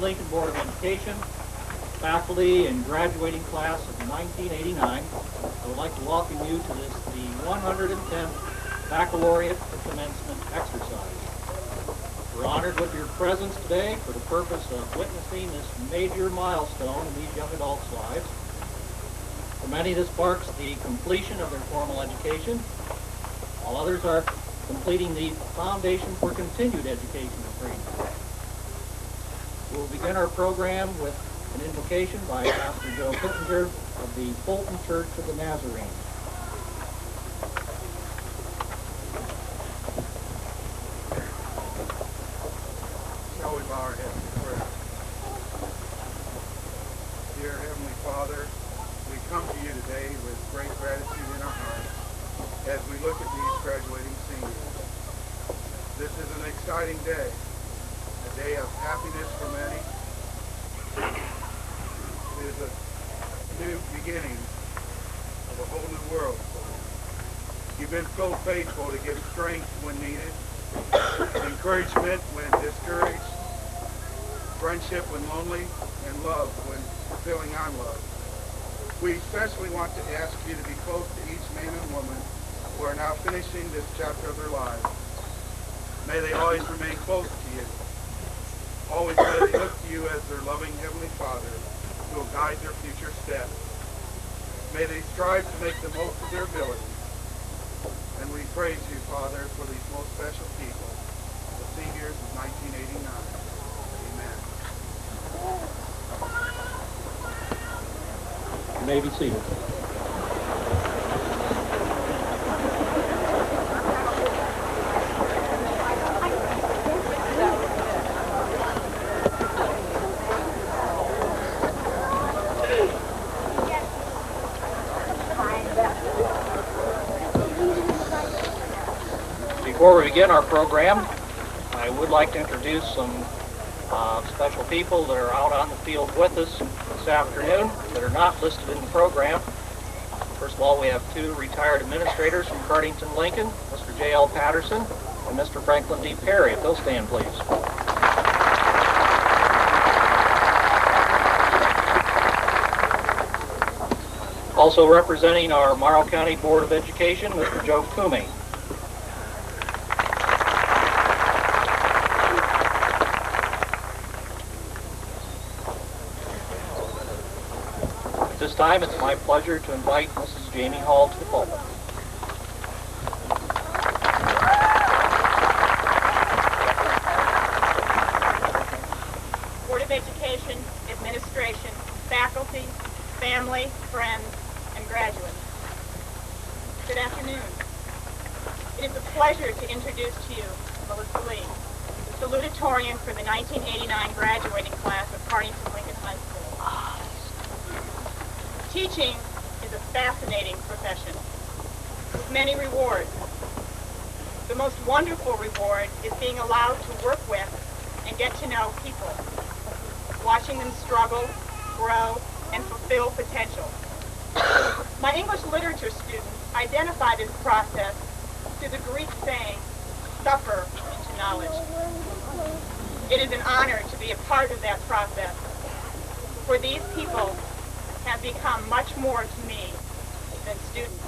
Lincoln Board of Education, faculty and graduating class of 1989, I would like to welcome you to the 110th Baccalaureate Commencement exercise. We're honored with your presence today for the purpose of witnessing this major milestone in these young adults' lives. For many, this marks the completion of their formal education, while others are completing the foundation for continued education and training. We'll begin our program with an invocation by Pastor Joe Pittenger of the Fulton Church of the Nazarene. Shall we bow our heads in prayer? Dear Heavenly Father, we come to you today with great gratitude in our hearts as we look at these graduating seniors. This is an exciting day, a day of happiness for many. It is a new beginning of a whole new world. You've been so faithful to give strength when needed, encouragement when discouraged, friendship when lonely, and love when feeling unloved. We especially want to ask you to be close to each man and woman who are now finishing this chapter of their lives. May they always remain close to you. Always may they look to you as their loving Heavenly Father who will guide their future steps. May they strive to make the most of their abilities. And we praise you, Father, for these most special people, the seniors of 1989. Amen. You may be seated. Before we begin our program, I would like to introduce some special people that are out on the field with us this afternoon that are not listed in the program. First of all, we have two retired administrators from Cardington, Lincoln, Mr. J.L. Patterson and Mr. Franklin D. Perry. If they'll stand, please. Also representing our Morrow County Board of Education, Mr. Joe Toomey. At this time, it's my pleasure to invite Mrs. Jamie Hall to the pulpit. Board of Education, administration, faculty, family, friends, and graduates. Good afternoon. It is a pleasure to introduce to you Melissa Lee, the salutatorian for the 1989 graduating class of Cardington Lincoln High School. Teaching is a fascinating profession with many rewards. The most wonderful reward is being allowed to work with and get to know people, watching them struggle, grow, and fulfill potential. My English literature students identify this process through the Greek saying, suffer into knowledge. It is an honor to be a part of that process, for these people have become much more to me than students.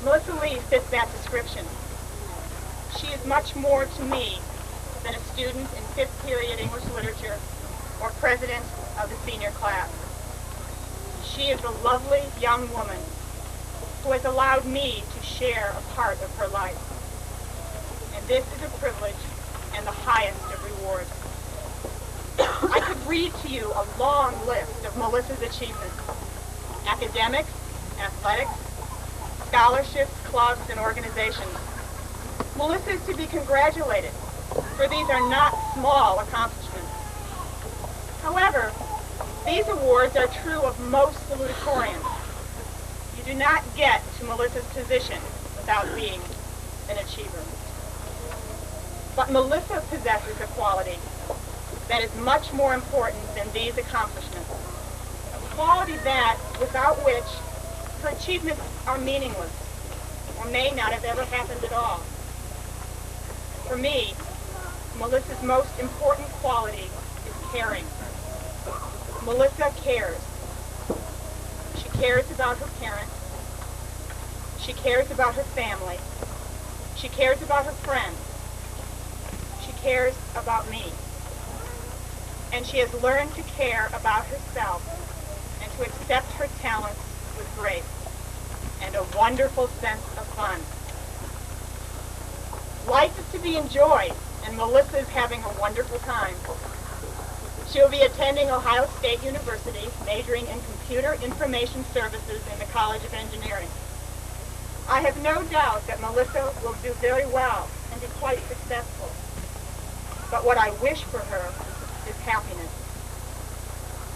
Melissa Lee fits that description. She is much more to me than a student in 5th period English literature or president of the senior class. She is a lovely young woman who has allowed me to share a part of her life. And this is a privilege and the highest of rewards. I could read to you a long list of Melissa's achievements: academics, athletics, scholarships, clubs, and organizations. Melissa is to be congratulated, for these are not small accomplishments. However, these awards are true of most salutatorians. You do not get to Melissa's position without being an achiever. But Melissa possesses a quality that is much more important than these accomplishments. A quality that, without which, her achievements are meaningless, or may not have ever happened at all. For me, Melissa's most important quality caring. Melissa cares. She cares about her parents. She cares about her family. She cares about her friends. She cares about me. And she has learned to care about herself and to accept her talents with grace and a wonderful sense of fun. Life is to be enjoyed, and Melissa is having a wonderful time. She'll be attending Ohio State University, majoring in Computer Information Services in the College of Engineering. I have no doubt that Melissa will do very well and be quite successful. But what I wish for her is happiness.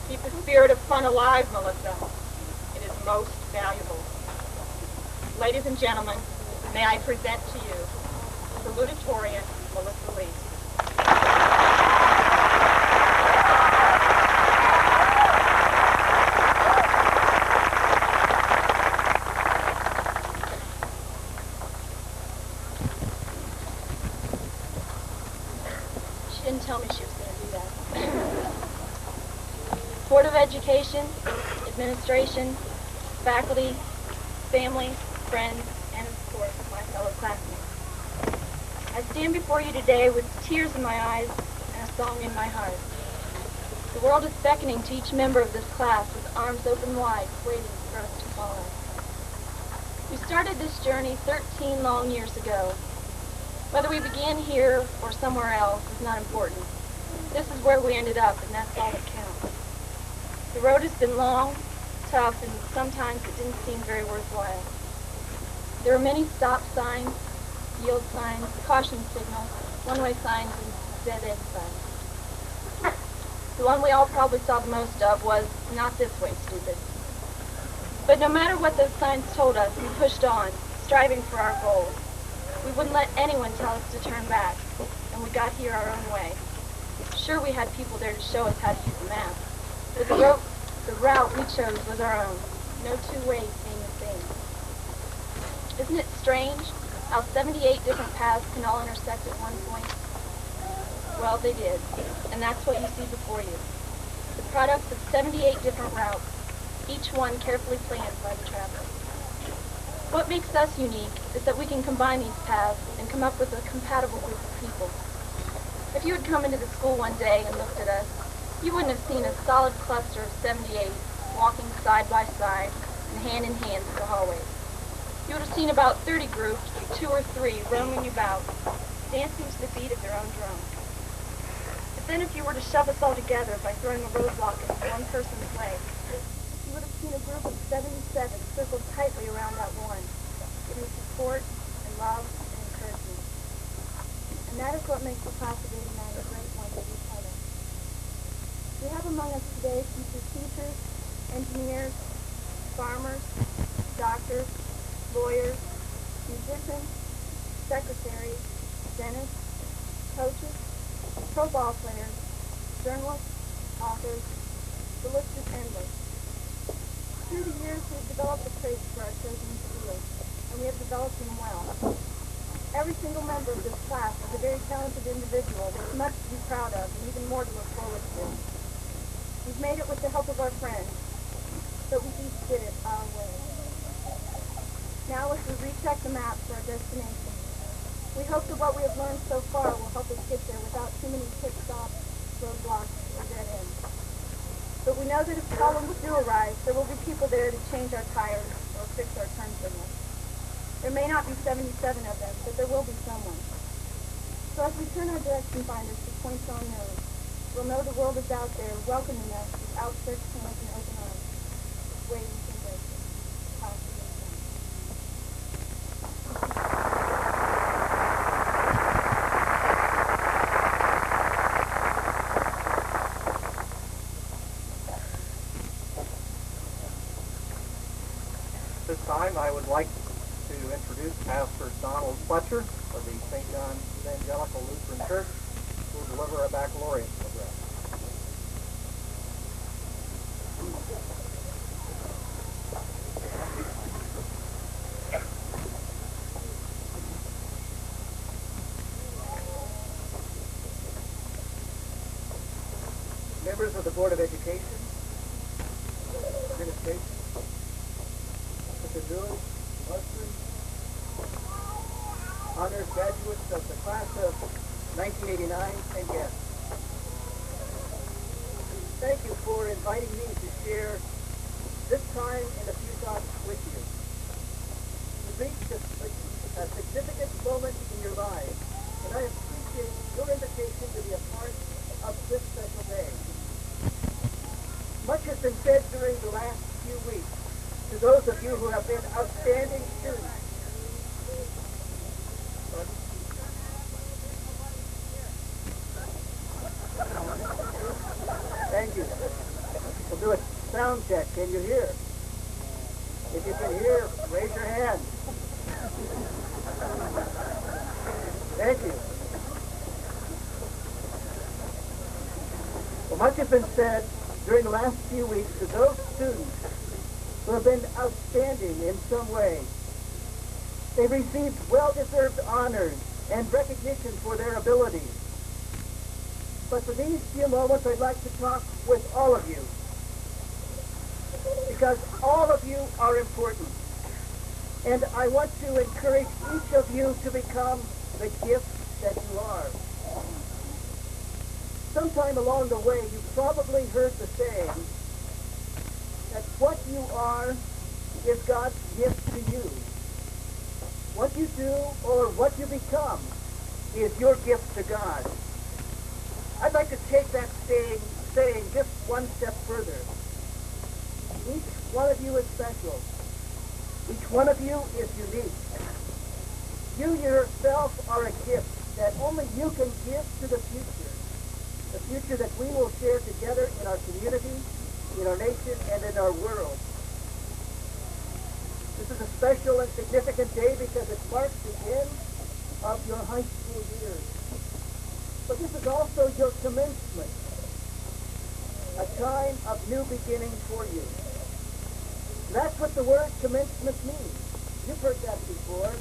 Keep the spirit of fun alive, Melissa. It is most valuable. Ladies and gentlemen, may I present to you salutatorian Melissa Lee. She didn't tell me she was going to do that. Board of Education, administration, faculty, family, friends, and of course, my fellow classmates. I stand before you today with tears in my eyes and a song in my heart. The world is beckoning to each member of this class with arms open wide, waiting for us to follow. We started this journey 13 long years ago. Whether we began here or somewhere else is not important. This is where we ended up, and that's all that counts. The road has been long, tough, and sometimes it didn't seem very worthwhile. There are many stop signs, yield signs, caution signals, one-way signs, and dead-end signs. The one we all probably saw the most of was, "Not this way, stupid." But no matter what those signs told us, we pushed on, striving for our goals. We wouldn't let anyone tell us to turn back, and we got here our own way. Sure, we had people there to show us how to use the map, but the route we chose was our own. No two ways being the same. Isn't it strange how 78 different paths can all intersect at one point? Well, they did, and that's what you see before you. The products of 78 different routes, each one carefully planned by the traveler. What makes us unique is that we can combine these paths and come up with a compatible group of people. If you had come into the school one day and looked at us, you wouldn't have seen a solid cluster of 78 walking side by side and hand in hand through the hallways. You would have seen about 30 groups, 2 or 3, roaming about, dancing to the beat of their own drum. But then if you were to shove us all together by throwing a roadblock in one person's way, you would have seen a group of 77 circled tightly around that one, giving support and love and encouragement. And that is what makes the class of '89 a great one to be part of. We have among us today future teachers, engineers, farmers, doctors, lawyers, musicians, secretaries, dentists, coaches, pro ball players, journalists, authors. The list is endless. Through the years, we've developed a traits for our chosen fields, and we have developed them well. Every single member of this class is a very talented individual with much to be proud of and even more to look forward to. We've made it with the help of our friends, but we each did it our way. Now as we recheck the map for our destination, we hope that what we have learned so far will help us get there without too many pit stops, roadblocks, or dead ends. But we know that if problems do arise, there will be people there to change our tires or fix our turn signals. There may not be 77 of them, but there will be someone. So as we turn our direction finders to points on nose, we'll know the world is out there welcoming us with outstretched hands and open arms, waiting to embrace us. This time I would like to introduce Pastor Donald Fletcher of the St. John's Evangelical Lutheran Church, who will deliver a baccalaureate address. members of the Board of Education, administration, Mr. Lewis, Muslim, honored graduates of the class of 1989, and guests. Thank you for inviting me to share this time and a few thoughts with you. You've reached a significant moment in your lives, and I appreciate your invitation to be a part of this special day. Much has been said during the last few weeks to those of you who have been outstanding students. Thank you. We'll do a sound check. Can you hear? If you can hear, raise your hand. Thank you. Well, much has been said during the last few weeks to those students who have been outstanding in some way. They've received well-deserved honors and recognition for their abilities. But for these few moments, I'd like to talk with all of you, because all of you are important. And I want to encourage each of you to become the gift that you are. Sometime along the way, you've probably heard the saying that what you are is God's gift to you. What you do or what you become is your gift to God. I'd like to take that saying just one step further. Each one of you is special. Each one of you is unique. You yourself are a gift that only you can give to the future that we will share together in our community, in our nation, and in our world. This is a special and significant day because it marks the end of your high school years. But this is also your commencement, a time of new beginning for you. That's what the word commencement means. You've heard that before.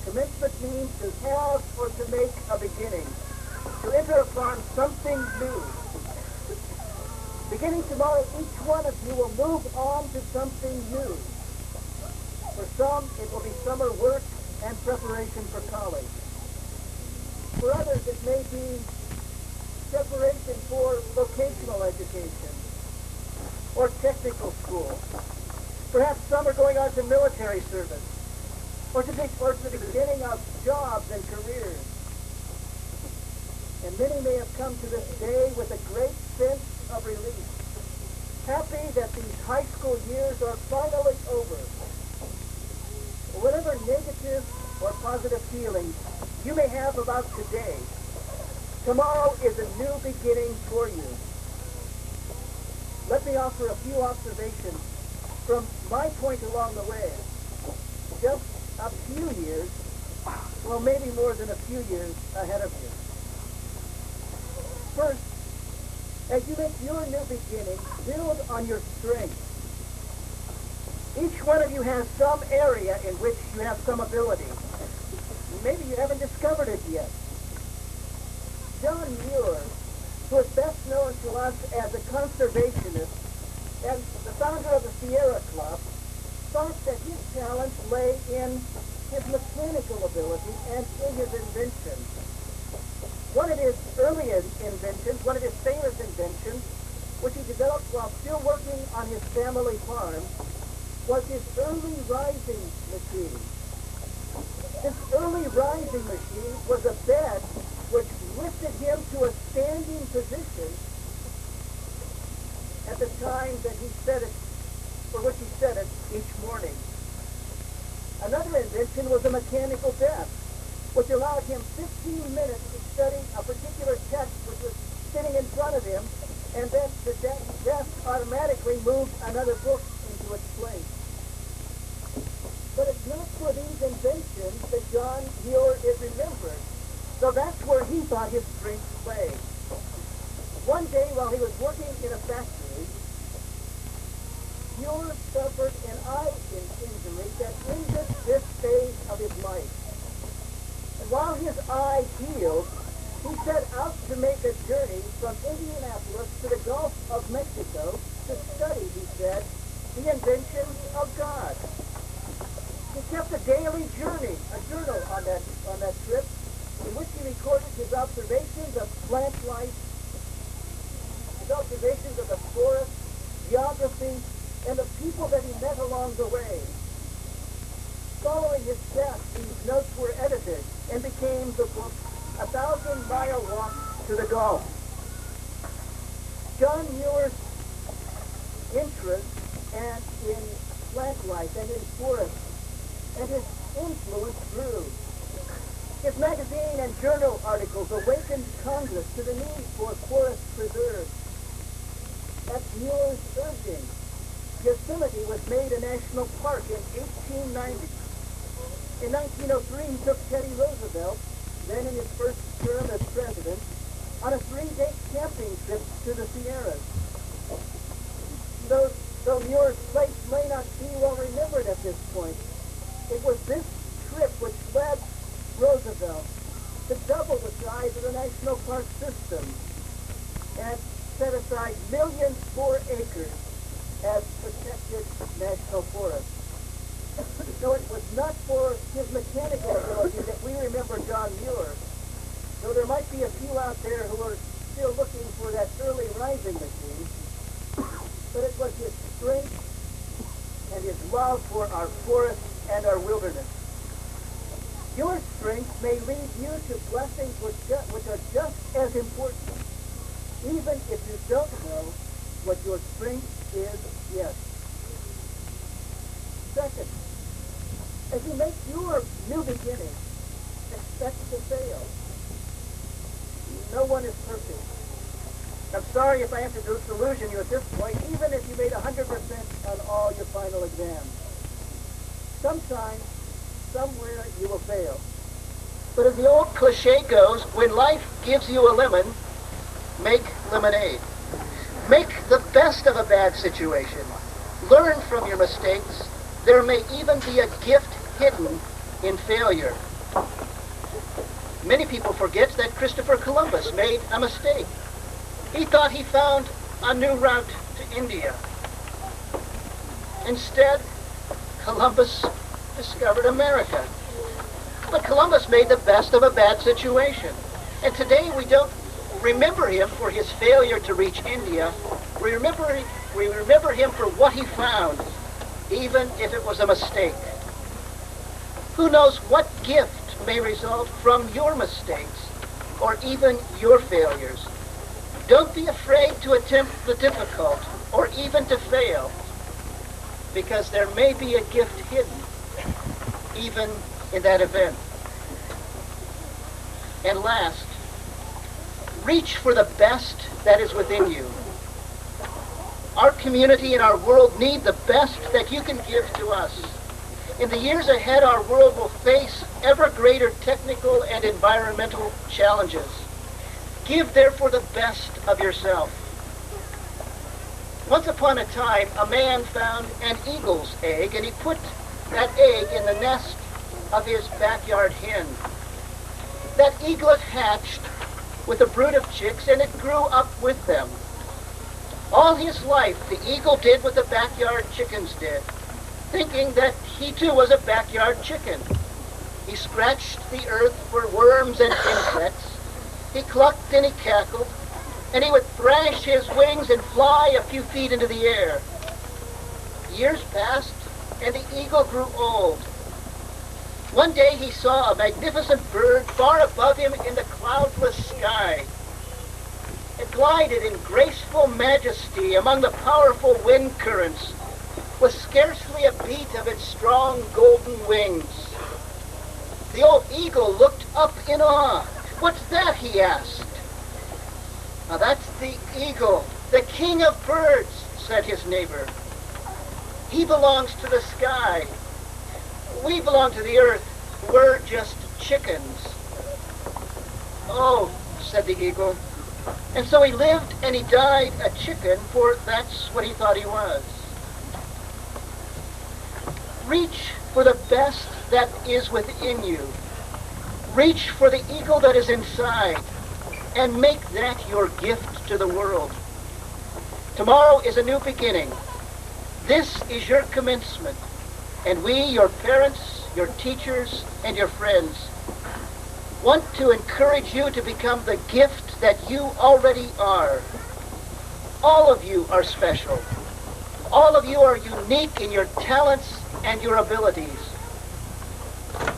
Commencement means to have or to make a beginning, to enter upon something new. Beginning tomorrow, each one of you will move on to something new. For some, it will be summer work and preparation for college. For others, it may be preparation for vocational education or technical school. Perhaps some are going on to military service or to the beginning of jobs and careers. And many may have come to this day with a great sense of relief, happy that these high school years are finally over. Whatever negative or positive feelings you may have about today, tomorrow is a new beginning for you. Let me offer a few observations from my point along the way. Just a few years, well, maybe more than a few years ahead of you. First, as you make your new beginning, build on your strengths. Each one of you has some area in which you have some ability. Maybe you haven't discovered it yet. John Muir, who is best known to us as a conservationist and the founder of the Sierra Club, thought that his talent lay in his mechanical ability and in his invention. One of his early inventions, one of his famous inventions, which he developed while still working on his family farm, was his early rising machine. This early rising machine was a bed which lifted him to a standing position at the time that he set it, for which he set it each morning. Another invention was a mechanical desk, which allowed him 15 minutes to study a particular text which was sitting in front of him, and then the desk automatically moved another book into its place. But it's not for these inventions that John Muir is remembered. So that's where he thought his strength lay. One day while he was working in a factory, Muir suffered an eye injury that ended this phase of his life. And while his eye healed, he set out to make a journey from Indianapolis to the observations of the forest, geography, and the people that he met along the way. Following his death, these notes were edited and became the book, A 1,000-Mile Walk to the Gulf. John Muir's interest and in plant life and in forests, and his influence grew. His magazine and journal articles awakened Congress to the need for forests preserved. At Muir's urging, Yosemite was made a national park in 1890. In 1903, he took Teddy Roosevelt, then in his first term as president, on a 3-day camping trip to the Sierras. Though Muir's place may not be well remembered at this point, it was this trip which led Roosevelt to double the size of the national park system and set aside millions for acres as protected national forests. So it was not for his mechanical ability that we remember John Muir, though there might be a few out there who are still looking for that early rising machine, but it was his strength and his love for our forests and our wilderness. Your strength may lead you to blessings which are just as important, even if you don't know what your strength is yet. Second, as you make your new beginning, expect to fail. No one is perfect. I'm sorry if I have to disillusion you at this point, even if you made 100% on all your final exams. Sometime, somewhere, you will fail. But as the old cliche goes, when life gives you a lemon, make lemonade. Make the best of a bad situation. Learn from your mistakes. There may even be a gift hidden in failure. Many people forget that Christopher Columbus made a mistake. He thought he found a new route to India. Instead, Columbus discovered America. But Columbus made the best of a bad situation. And today we don't remember him for his failure to reach India. We remember him for what he found, even if it was a mistake. Who knows what gift may result from your mistakes or even your failures. Don't be afraid to attempt the difficult or even to fail, because there may be a gift hidden even in that event. And last, reach for the best that is within you. Our community and our world need the best that you can give to us. In the years ahead, our world will face ever greater technical and environmental challenges. Give, therefore, the best of yourself. Once upon a time, a man found an eagle's egg, and he put that egg in the nest of his backyard hen. That eaglet hatched with a brood of chicks, and it grew up with them. All his life, the eagle did what the backyard chickens did, thinking that he too was a backyard chicken. He scratched the earth for worms and insects. He clucked and he cackled, and he would thrash his wings and fly a few feet into the air. Years passed, and the eagle grew old. One day he saw a magnificent bird far above him in the cloudless sky. It glided in graceful majesty among the powerful wind currents, with scarcely a beat of its strong golden wings. The old eagle looked up in awe. "What's that?" he asked. "Now that's the eagle, the king of birds," said his neighbor. "He belongs to the sky. We belong to the earth. We're just chickens." "Oh," said the eagle. And so he lived and he died a chicken, for that's what he thought he was. Reach for the best that is within you. Reach for the eagle that is inside, and make that your gift to the world. Tomorrow is a new beginning. This is your commencement, and we, your parents, your teachers, and your friends, want to encourage you to become the gift that you already are. All of you are special. All of you are unique in your talents and your abilities.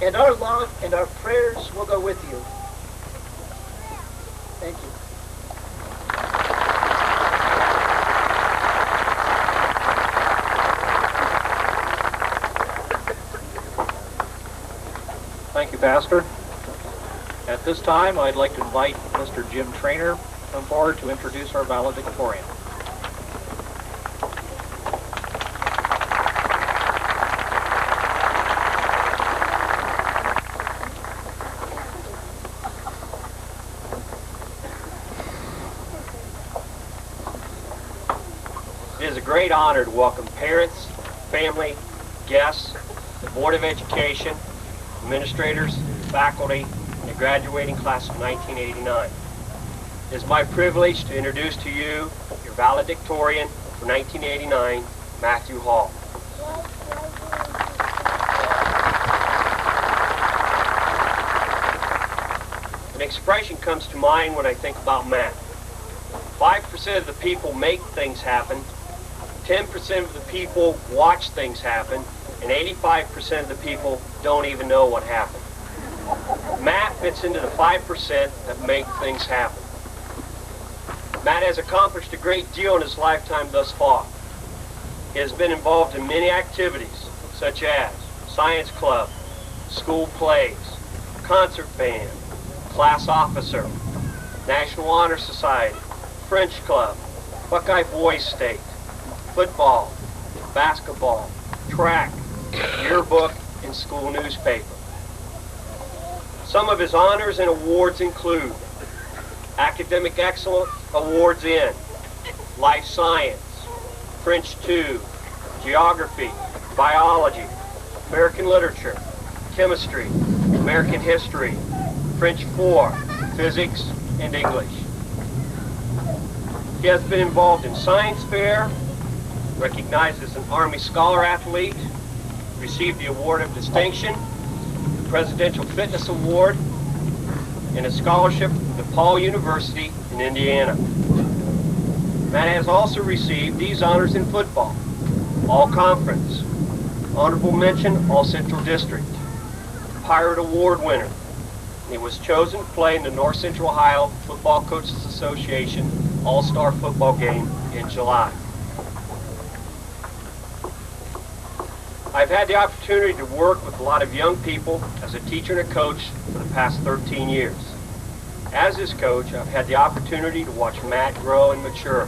And our love and our prayers will go with you. Thank you. Thank you, Pastor. At this time, I'd like to invite Mr. Jim Trainer to come forward to introduce our valedictorian. It is a great honor to welcome parents, family, guests, the Board of Education, administrators, faculty, and the graduating class of 1989. It is my privilege to introduce to you your valedictorian for 1989, Matthew Hall. An expression comes to mind when I think about Matt. 5% of the people make things happen, 10% of the people watch things happen, and 85% of the people don't even know what happened. Matt fits into the 5% that make things happen. Matt has accomplished a great deal in his lifetime thus far. He has been involved in many activities, such as science club, school plays, concert band, class officer, National Honor Society, French club, Buckeye Boys State, football, basketball, track, yearbook, and school newspaper. Some of his honors and awards include Academic Excellence Awards in Life Science, French 2, Geography, Biology, American Literature, Chemistry, American History, French 4, Physics, and English. He has been involved in science fair, recognized as an Army Scholar Athlete, received the Award of Distinction, the Presidential Fitness Award, and a scholarship from DePaul University in Indiana. Matt has also received these honors in football: All Conference, Honorable Mention, All Central District, Pirate Award winner. He was chosen to play in the North Central Ohio Football Coaches Association All-Star Football Game in July. I've had the opportunity to work with a lot of young people as a teacher and a coach for the past 13 years. As his coach, I've had the opportunity to watch Matt grow and mature.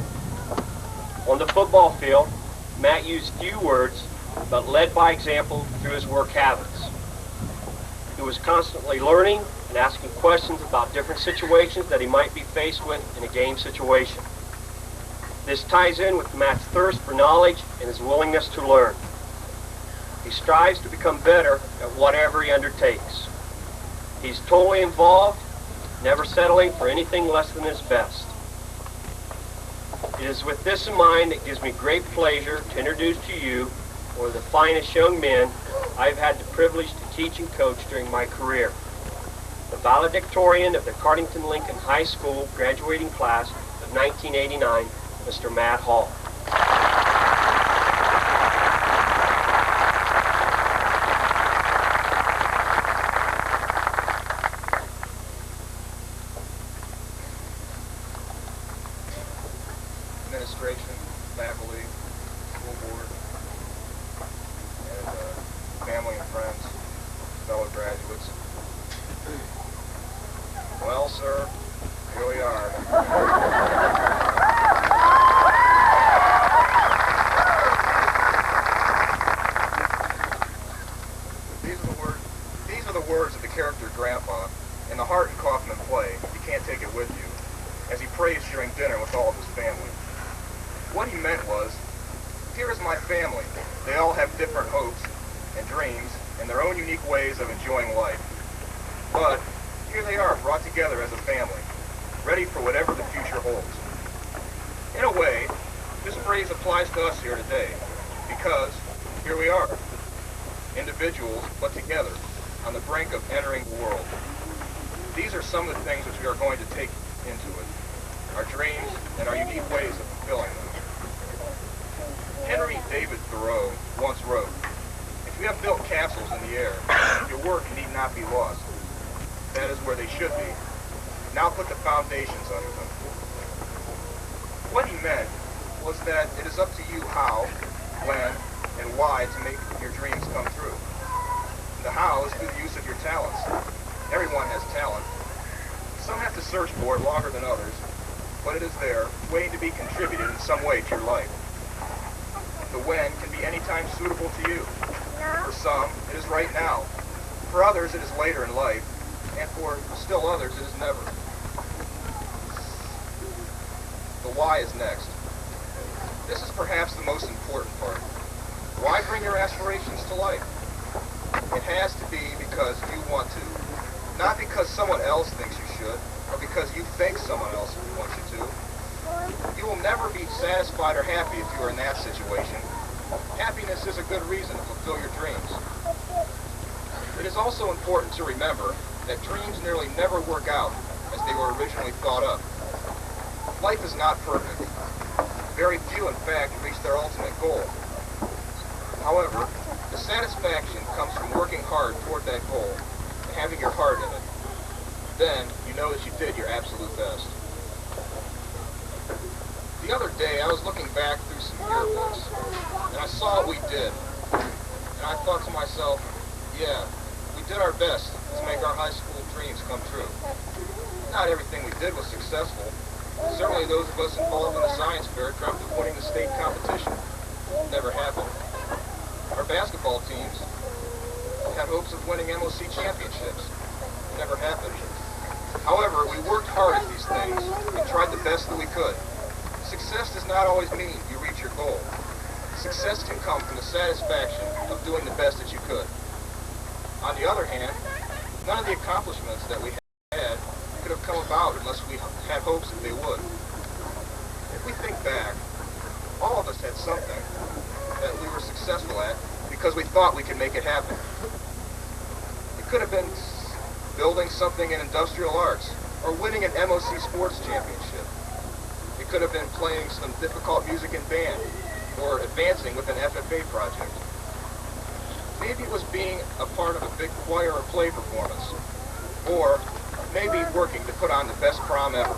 On the football field, Matt used few words, but led by example through his work habits. He was constantly learning and asking questions about different situations that he might be faced with in a game situation. This ties in with Matt's thirst for knowledge and his willingness to learn. He strives to become better at whatever he undertakes. He's totally involved, never settling for anything less than his best. It is with this in mind that gives me great pleasure to introduce to you one of the finest young men I've had the privilege to teach and coach during my career. The valedictorian of the Cardington Lincoln High School graduating class of 1989, Mr. Matt Hall. Administration, faculty, school board, and family and friends, fellow graduates. Well, sir, here we are. These are the words of the character Grandpa in The Heart and Kaufman play, You Can't Take It With You, as he prays during dinner with all of his family. What he meant was, here is my family. They all have different hopes and dreams and their own unique ways of enjoying life. But here they are, brought together as a family, ready for whatever the future holds. In a way, this phrase applies to us here today, because here we are, individuals but together, on the brink of entering the world. These are some of the things which we are going to take into it. our dreams, and our unique ways of fulfilling them. Henry David Thoreau once wrote, "If you have built castles in the air, your work need not be lost. That is where they should be. Now put the foundations under them." What he meant was that it is up to you how, when, and why to make your dreams come true. The how is through the use of your talents. Everyone has talent. Some have to search for it longer than others, but it is there, waiting to be contributed in some way to your life. The when can be any time suitable to you. For some, it is right now. For others, it is later in life. And for still others, it is never. The why is next. This is perhaps the most important part. Why bring your aspirations to life? It has to be because you want to. Not because someone else thinks you should, or because you think someone else wants you to. You will never be satisfied or happy if you are in that situation. Happiness is a good reason to fulfill your dreams. It is also important to remember that dreams nearly never work out as they were originally thought up. Life is not perfect. Very few, in fact, reach their ultimate goal. However, the satisfaction comes from working hard toward that goal and having your heart in it. Then, you know that you did your absolute best. The other day, I was looking back through some yearbooks, and I saw what we did. And I thought to myself, yeah, we did our best to make our high school dreams come true. Not everything we did was successful. Certainly those of us involved in the science fair dreamt of winning the state competition. Never happened. Our basketball teams had hopes of winning MOC championships. Never happened. However, we worked hard at these things and tried the best that we could. Success does not always mean you reach your goal. Success can come from the satisfaction of doing the best that you could. On the other hand, none of the accomplishments that we had could have come about unless we had hopes that they would. If we think back, all of us had something that we were successful at because we thought we could make it happen. It could have been building something in industrial arts or winning an MOC sports championship. It could have been playing some difficult music in band or advancing with an FFA project. Maybe it was being a part of a big choir or play performance, or maybe working to put on the best prom ever.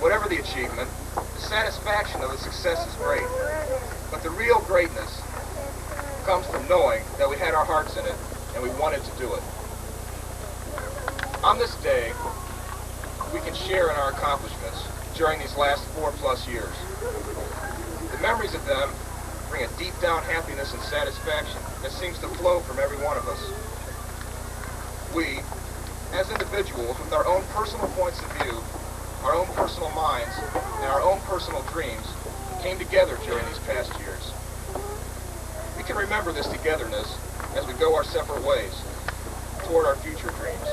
Whatever the achievement, the satisfaction of the success is great, but the real greatness comes from knowing that we had our hearts in it and we wanted to do it. On this day, we can share in our accomplishments during these last 4+ years. The memories of them bring a deep down happiness and satisfaction that seems to flow from every one of us. We, as individuals with our own personal points of view, our own personal minds, and our own personal dreams, came together during these past years. We can remember this togetherness as we go our separate ways toward our future dreams.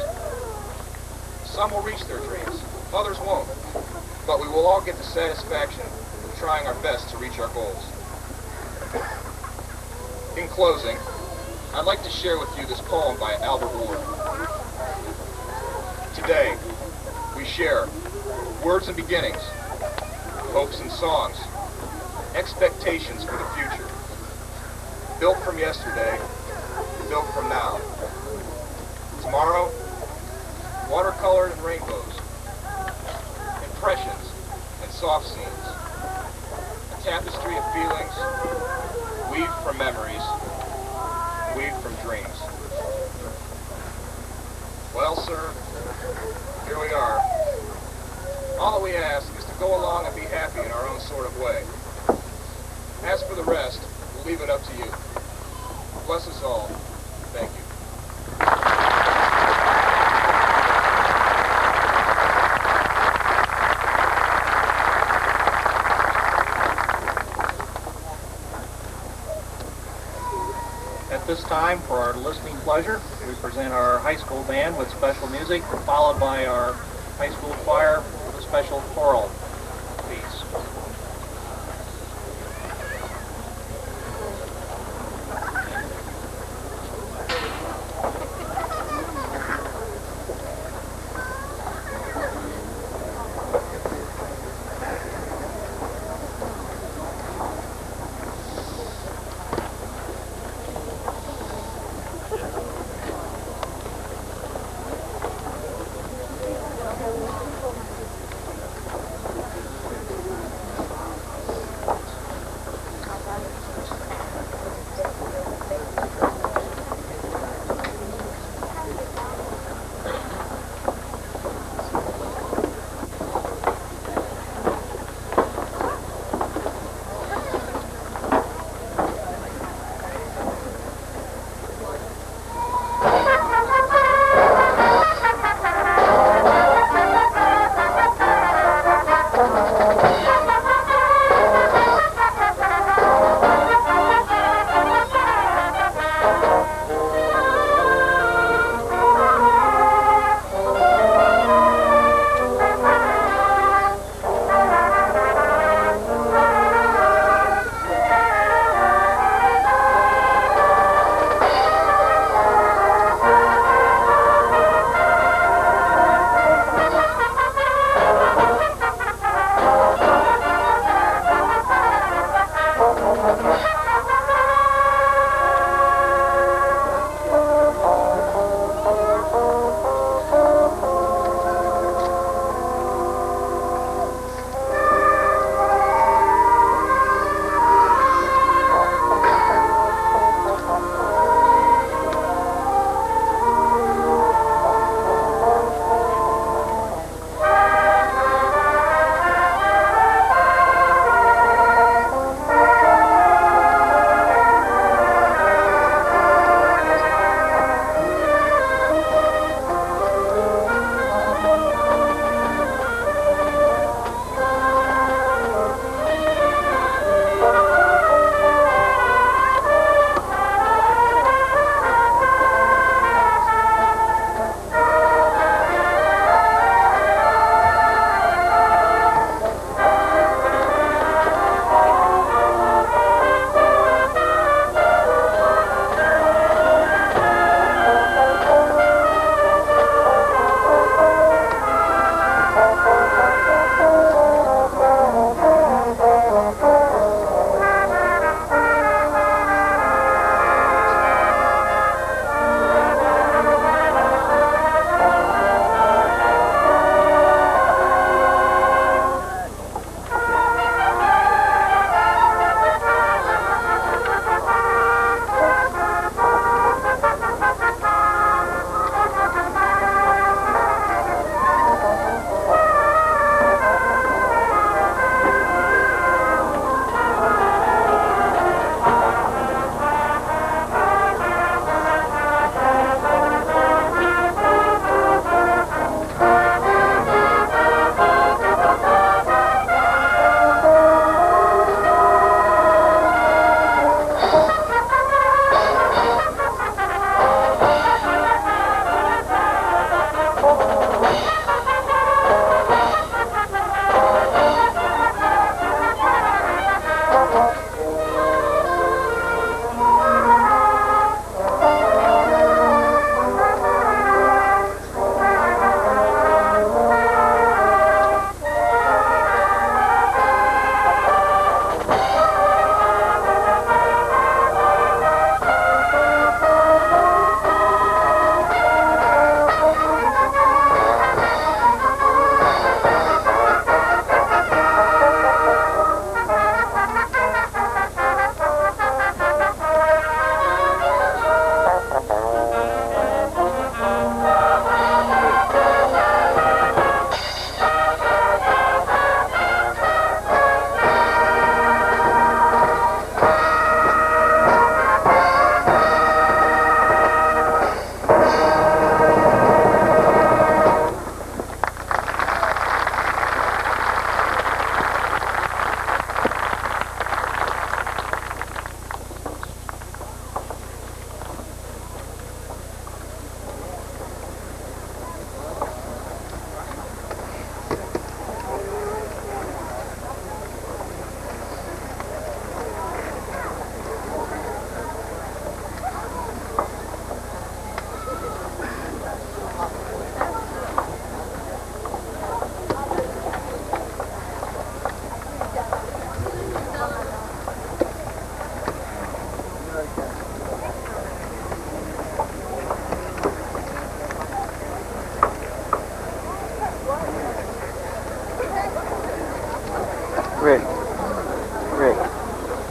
Some will reach their dreams, others won't, but we will all get the satisfaction of trying our best to reach our goals. In closing, I'd like to share with you this poem by Albert Ward. Today, we share words and beginnings, hopes and songs, expectations for the future, built from yesterday, built from now. Tomorrow, watercolored and rainbows, impressions and soft scenes, a tapestry of feelings, weaved from memories, weaved from dreams. Well, sir, here we are. All that we ask is to go along and be happy in our own sort of way. As for the rest, we'll leave it up to you. Bless us all. Thank you. At this time, for our listening pleasure, we present our high school band with special music, followed by our high school choir with a special choral piece.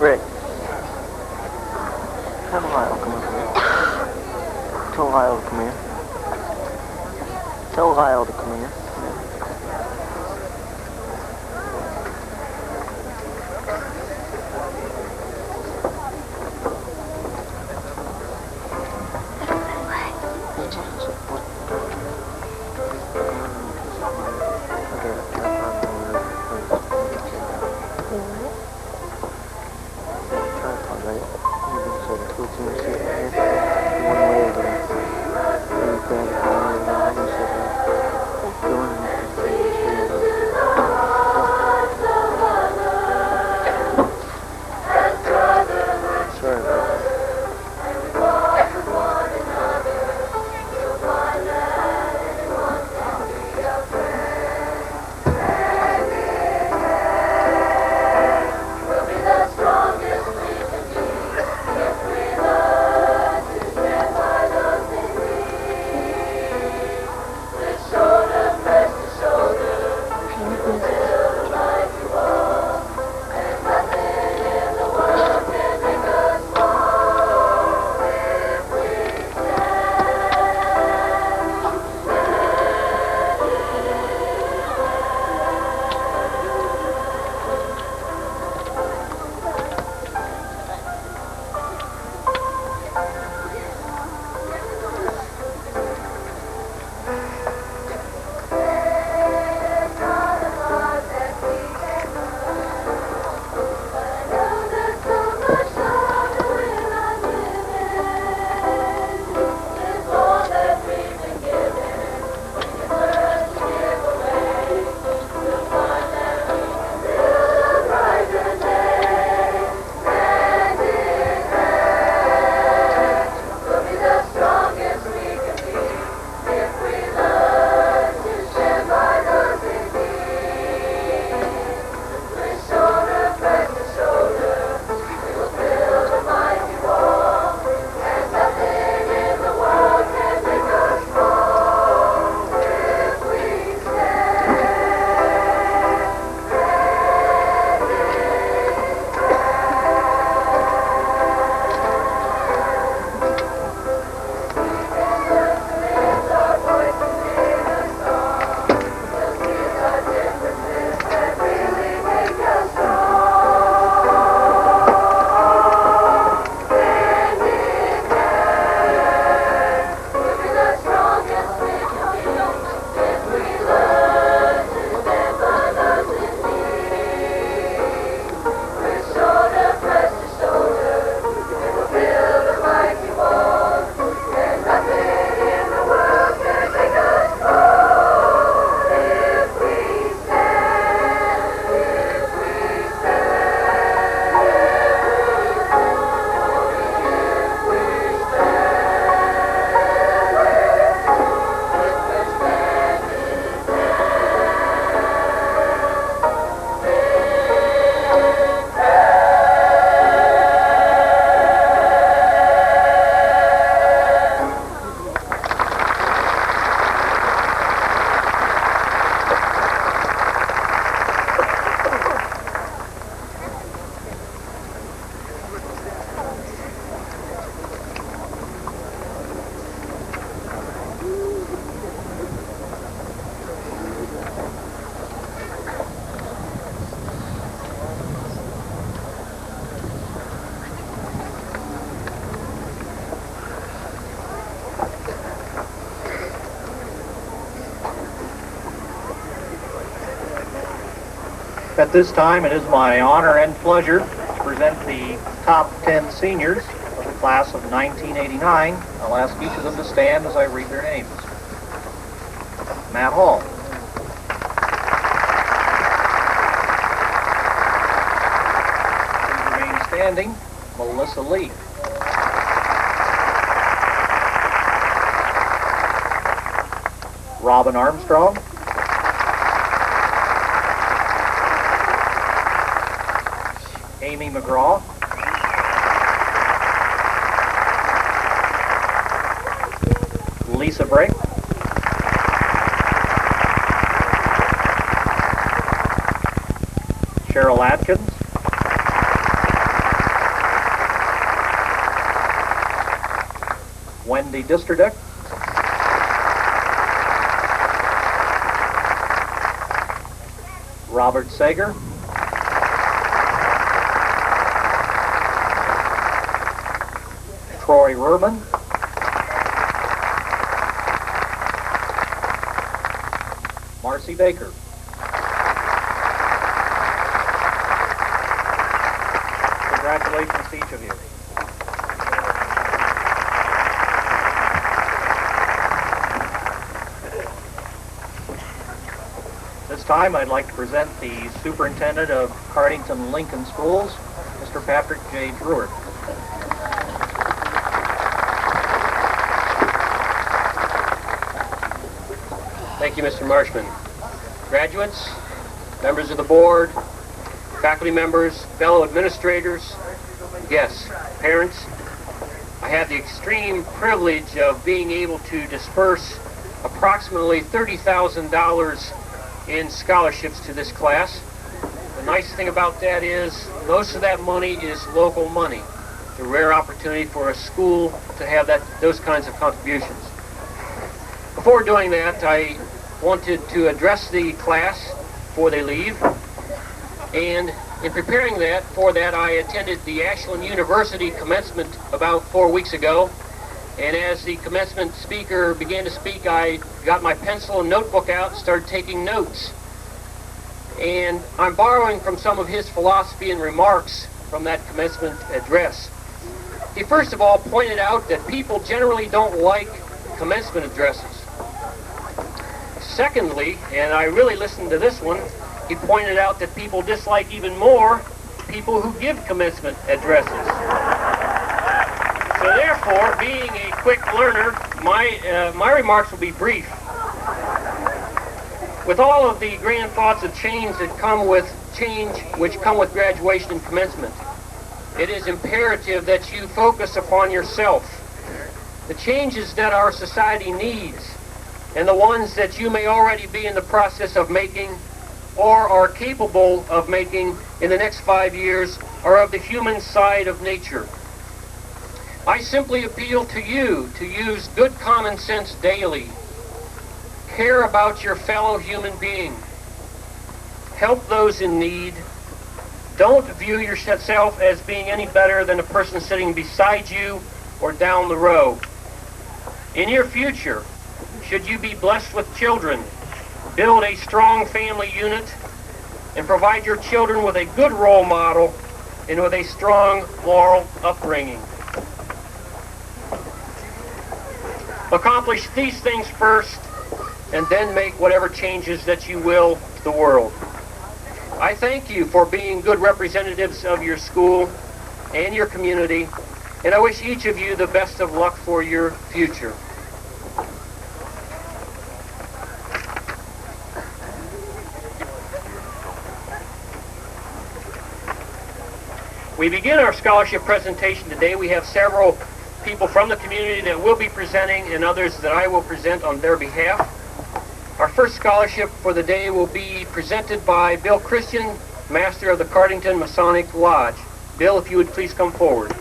Rick. Have Lyle come up here. Tell Lyle to come here. Tell Lyle to come here. At this time, it is my honor and pleasure to present the top 10 seniors of the class of 1989. I'll ask each of them to stand as I read their names. Matt Hall. Please remain standing. Melissa Lee. Robin Armstrong. Amy McGraw. Lisa Brake. Cheryl Atkins. Wendy Disterdek. Robert Sager. Troy Rurman. Marcy Baker. Congratulations to each of you. This time I'd like to present the Superintendent of Cardington Lincoln Schools, Mr. Patrick J. Druer. Thank you, Mr. Marshman. Graduates, members of the board, faculty members, fellow administrators, guests, parents, I have the extreme privilege of being able to disperse approximately $30,000 in scholarships to this class. The nice thing about that is most of that money is local money. It's a rare opportunity for a school to have those kinds of contributions. Before doing that, I wanted to address the class before they leave. And in preparing for that, I attended the Ashland University commencement about 4 weeks ago. And as the commencement speaker began to speak, I got my pencil and notebook out and started taking notes. And I'm borrowing from some of his philosophy and remarks from that commencement address. He first of all pointed out that people generally don't like commencement addresses. Secondly, and I really listened to this one, he pointed out that people dislike even more people who give commencement addresses. So therefore, being a quick learner, my remarks will be brief. With all of the grand thoughts of change which come with graduation and commencement, it is imperative that you focus upon yourself. The changes that our society needs, and the ones that you may already be in the process of making or are capable of making in the next 5 years, are of the human side of nature. I simply appeal to you to use good common sense daily. Care about your fellow human being. Help those in need. Don't view yourself as being any better than a person sitting beside you or down the row. In your future, should you be blessed with children, build a strong family unit and provide your children with a good role model and with a strong moral upbringing. Accomplish these things first and then make whatever changes that you will to the world. I thank you for being good representatives of your school and your community, and I wish each of you the best of luck for your future. We begin our scholarship presentation today. We have several people from the community that will be presenting and others that I will present on their behalf. Our first scholarship for the day will be presented by Bill Christian, Master of the Cardington Masonic Lodge. Bill, if you would please come forward.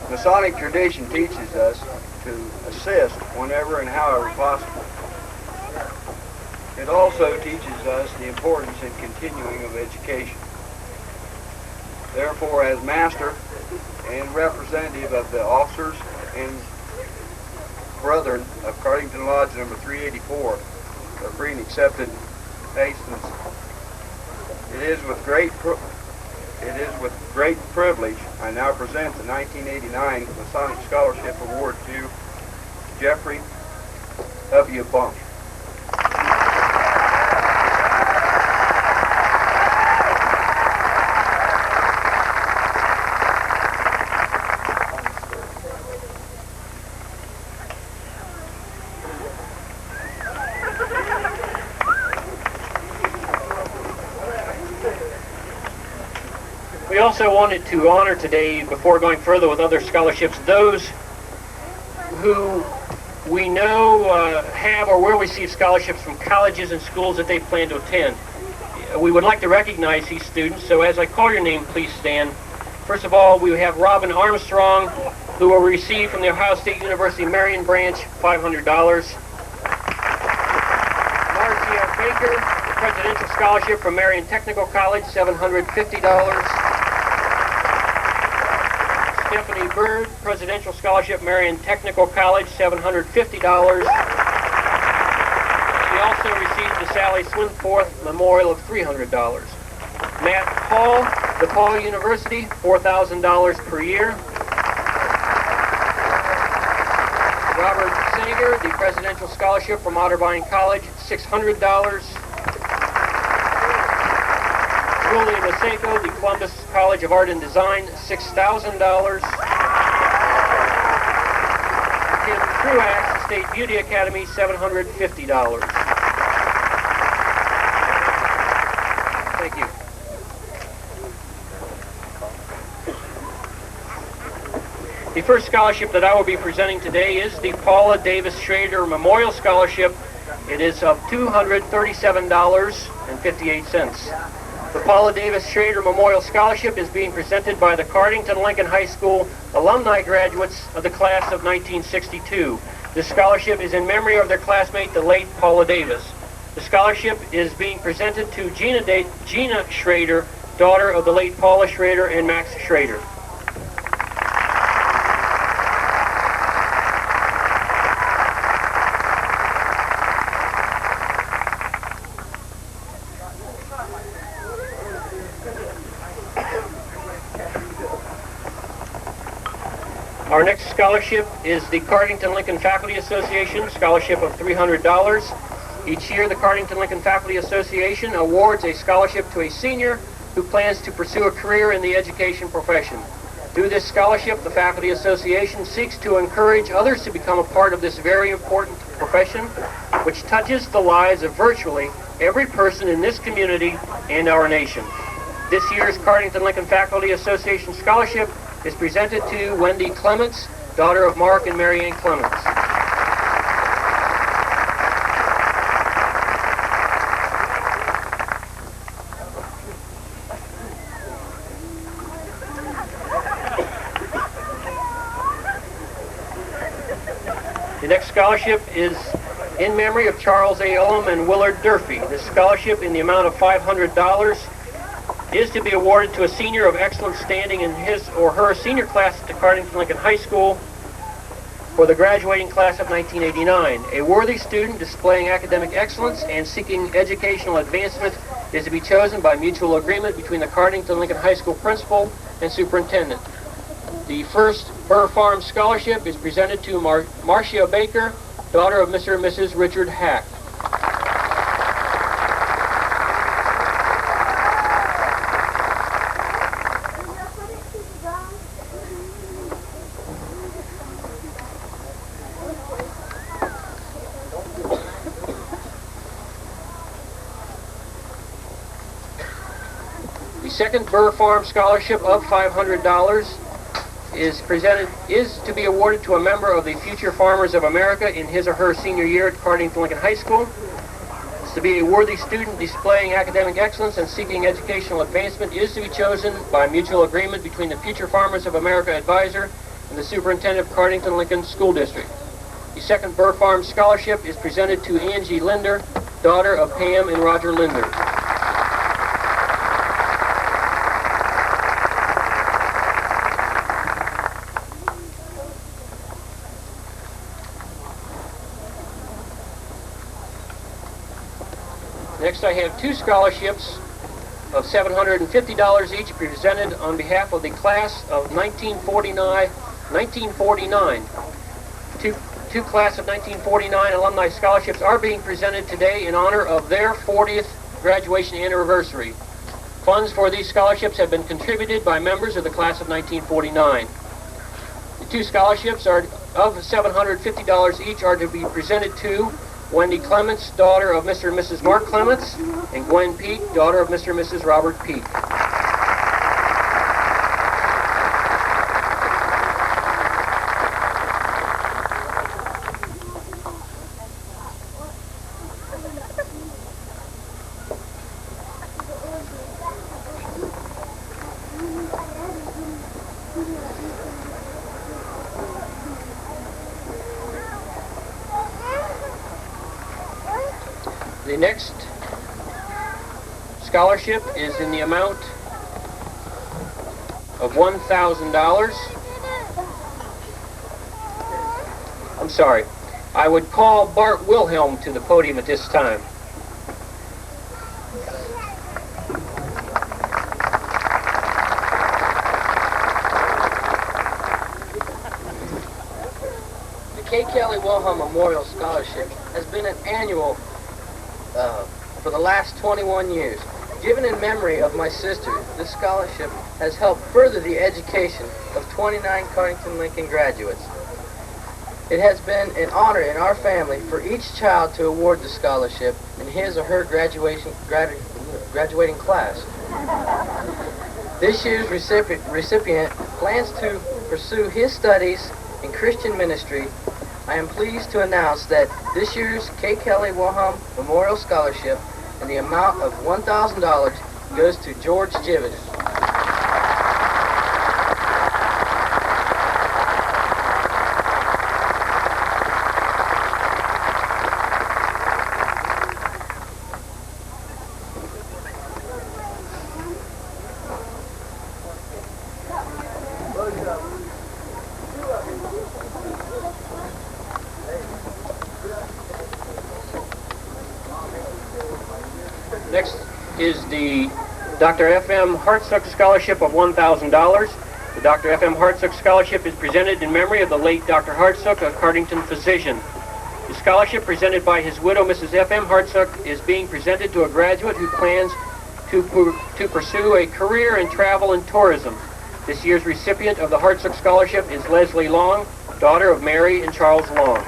Masonic tradition teaches us to assist whenever and however possible. It also teaches us the importance and continuing of education. Therefore, as master and representative of the officers and brethren of Cardington Lodge number 384, are free and accepted Hastings, it is with great privilege I now present the 1989 Masonic Scholarship Award to Jeffrey W. Bunk. We also wanted to honor today, before going further with other scholarships, those who we know have or will receive scholarships from colleges and schools that they plan to attend. We would like to recognize these students, so as I call your name, please stand. First of all, we have Robin Armstrong, who will receive from the Ohio State University Marion branch $500. Marcia Baker, the Presidential Scholarship from Marion Technical College, $750. Stephanie Bird, Presidential Scholarship, Marion Technical College, $750. She also received the Sally Swinforth Memorial of $300. Matt Paul, DePaul University, $4,000 per year. Robert Sager, the Presidential Scholarship from Otterbein College, $600. Julie Maseko, the Columbus College of Art and Design, $6,000. Tim Truax, the State Beauty Academy, $750. Thank you. The first scholarship that I will be presenting today is the Paula Davis Schrader Memorial Scholarship. It is of $237.58. The Paula Davis Schrader Memorial Scholarship is being presented by the Cardington Lincoln High School alumni graduates of the class of 1962. This scholarship is in memory of their classmate, the late Paula Davis. The scholarship is being presented to Gina Schrader, daughter of the late Paula Schrader and Max Schrader. Our next scholarship is the Cardington Lincoln Faculty Association scholarship of $300. Each year, the Cardington Lincoln Faculty Association awards a scholarship to a senior who plans to pursue a career in the education profession. Through this scholarship, the Faculty Association seeks to encourage others to become a part of this very important profession, which touches the lives of virtually every person in this community and our nation. This year's Cardington Lincoln Faculty Association scholarship is presented to Wendy Clements, daughter of Mark and Mary Ann Clements. The next scholarship is in memory of Charles A. Ullum and Willard Durfee. This scholarship, in the amount of $500, is to be awarded to a senior of excellent standing in his or her senior class at the Cardington Lincoln High School for the graduating class of 1989. A worthy student displaying academic excellence and seeking educational advancement is to be chosen by mutual agreement between the Cardington Lincoln High School principal and superintendent. The first Burr Farm Scholarship is presented to Marcia Baker, daughter of Mr. and Mrs. Richard Hack. The second Burr Farm Scholarship of $500 is to be awarded to a member of the Future Farmers of America in his or her senior year at Cardington Lincoln High School. It's to be a worthy student displaying academic excellence and seeking educational advancement is to be chosen by mutual agreement between the Future Farmers of America advisor and the superintendent of Cardington Lincoln School District. The second Burr Farm Scholarship is presented to Angie Linder, daughter of Pam and Roger Linder. Next, I have two scholarships of $750 each presented on behalf of the class of 1949. Two class of 1949 alumni scholarships are being presented today in honor of their 40th graduation anniversary. Funds for these scholarships have been contributed by members of the class of 1949. The two scholarships are of $750 each are to be presented to Wendy Clements, daughter of Mr. and Mrs. Mark Clements, and Gwen Peak, daughter of Mr. and Mrs. Robert Peak. next scholarship is in the amount of $1,000. I'm sorry. I would call Bart Wilhelm to the podium at this time. The K. Kelly Wilhelm Memorial Scholarship has been an annual for the last 21 years. Given in memory of my sister, this scholarship has helped further the education of 29 Cardington Lincoln graduates. It has been an honor in our family for each child to award the scholarship in his or her graduating class. This year's recipient plans to pursue his studies in Christian ministry. I am pleased to announce that this year's K. Kelly Wilhelm Memorial Scholarship in the amount of $1,000 goes to George Jiven. Next is the Dr. F.M. Hartsook Scholarship of $1,000. The Dr. F.M. Hartsook Scholarship is presented in memory of the late Dr. Hartsook, a Cardington physician. The scholarship presented by his widow, Mrs. F.M. Hartsook, is being presented to a graduate who plans to pursue a career in travel and tourism. This year's recipient of the Hartsook Scholarship is Leslie Long, daughter of Mary and Charles Long.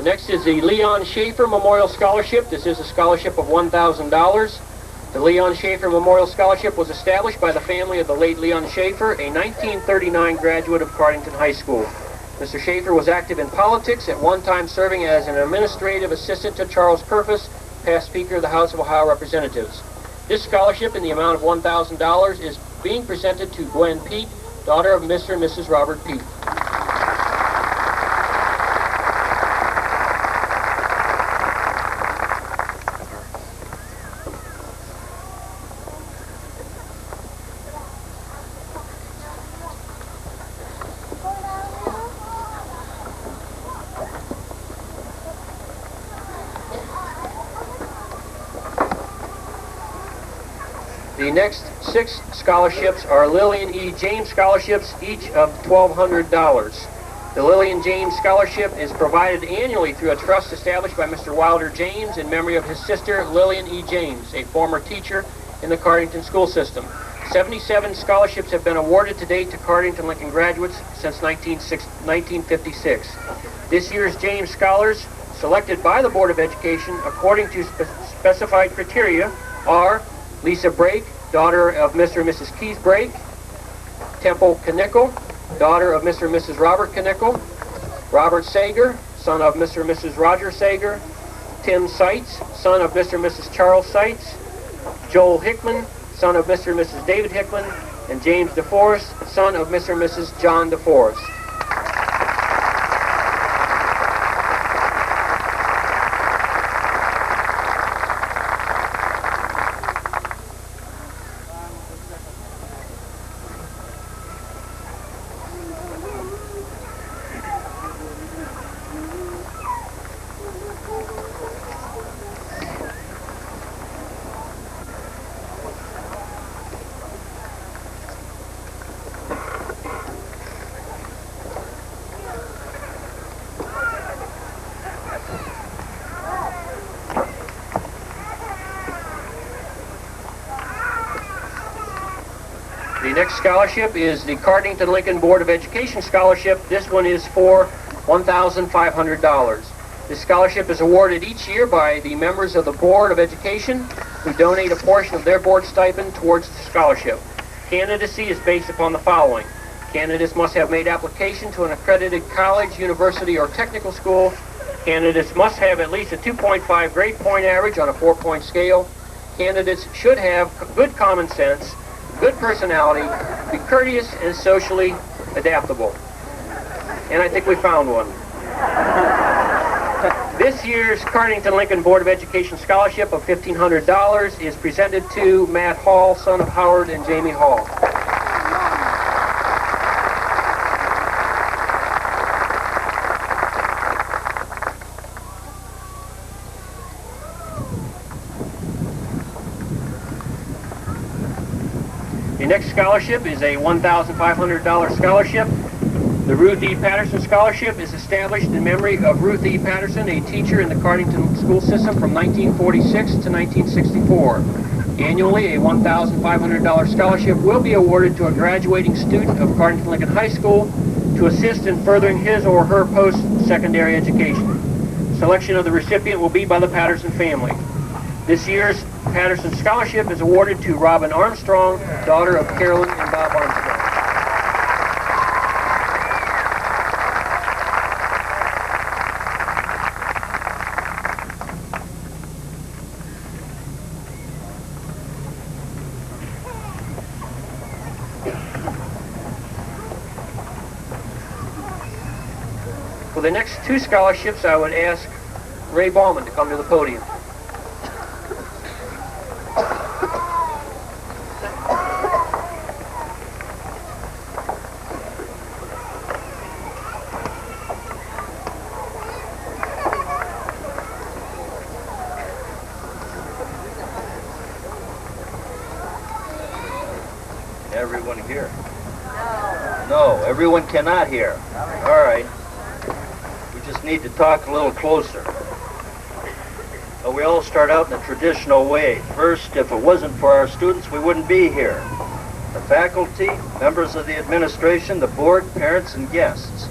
Next is the Leon Schaefer Memorial Scholarship. This is a scholarship of $1,000. The Leon Schaefer Memorial Scholarship was established by the family of the late Leon Schaefer, a 1939 graduate of Cardington High School. Mr. Schaefer was active in politics, at one time serving as an administrative assistant to Charles Purvis, past Speaker of the House of Ohio Representatives. This scholarship in the amount of $1,000 is being presented to Gwen Peet, daughter of Mr. and Mrs. Robert Peet. The next 6 scholarships are Lillian E. James scholarships, each of $1,200. The Lillian James Scholarship is provided annually through a trust established by Mr. Wilder James in memory of his sister, Lillian E. James, a former teacher in the Cardington school system. 77 scholarships have been awarded to date to Cardington Lincoln graduates since 1956. This year's James Scholars, selected by the Board of Education according to specified criteria, are Lisa Brake, daughter of Mr. and Mrs. Keith Brake; Temple Knickel, daughter of Mr. and Mrs. Robert Knickel; Robert Sager, son of Mr. and Mrs. Roger Sager; Tim Seitz, son of Mr. and Mrs. Charles Seitz; Joel Hickman, son of Mr. and Mrs. David Hickman; and James DeForest, son of Mr. and Mrs. John DeForest. The next scholarship is the Cardington Lincoln Board of Education Scholarship. This one is for $1,500. This scholarship is awarded each year by the members of the Board of Education who donate a portion of their board stipend towards the scholarship. Candidacy is based upon the following. Candidates must have made application to an accredited college, university, or technical school Candidates must have at least a 2.5 grade point average on a 4-point scale. Candidates should have good common sense, good personality, be courteous and socially adaptable. And I think we found one. This year's Cardington Lincoln Board of Education Scholarship of $1,500 is presented to Matt Hall, son of Howard and Jamie Hall. The next scholarship is a $1,500 scholarship. The Ruth E. Patterson Scholarship is established in memory of Ruth E. Patterson, a teacher in the Cardington school system from 1946 to 1964. Annually, a $1,500 scholarship will be awarded to a graduating student of Cardington Lincoln High School to assist in furthering his or her post-secondary education. Selection of the recipient will be by the Patterson family. This year's Patterson Scholarship is awarded to Robin Armstrong, daughter of Carolyn and Bob Armstrong. For the next two scholarships, I would ask Ray Ballman to come to the podium. Everyone here? No, everyone cannot hear. All right. We just need to talk a little closer. Well, we all start out in a traditional way. First, if it wasn't for our students, we wouldn't be here. The faculty, members of the administration, the board, parents, and guests.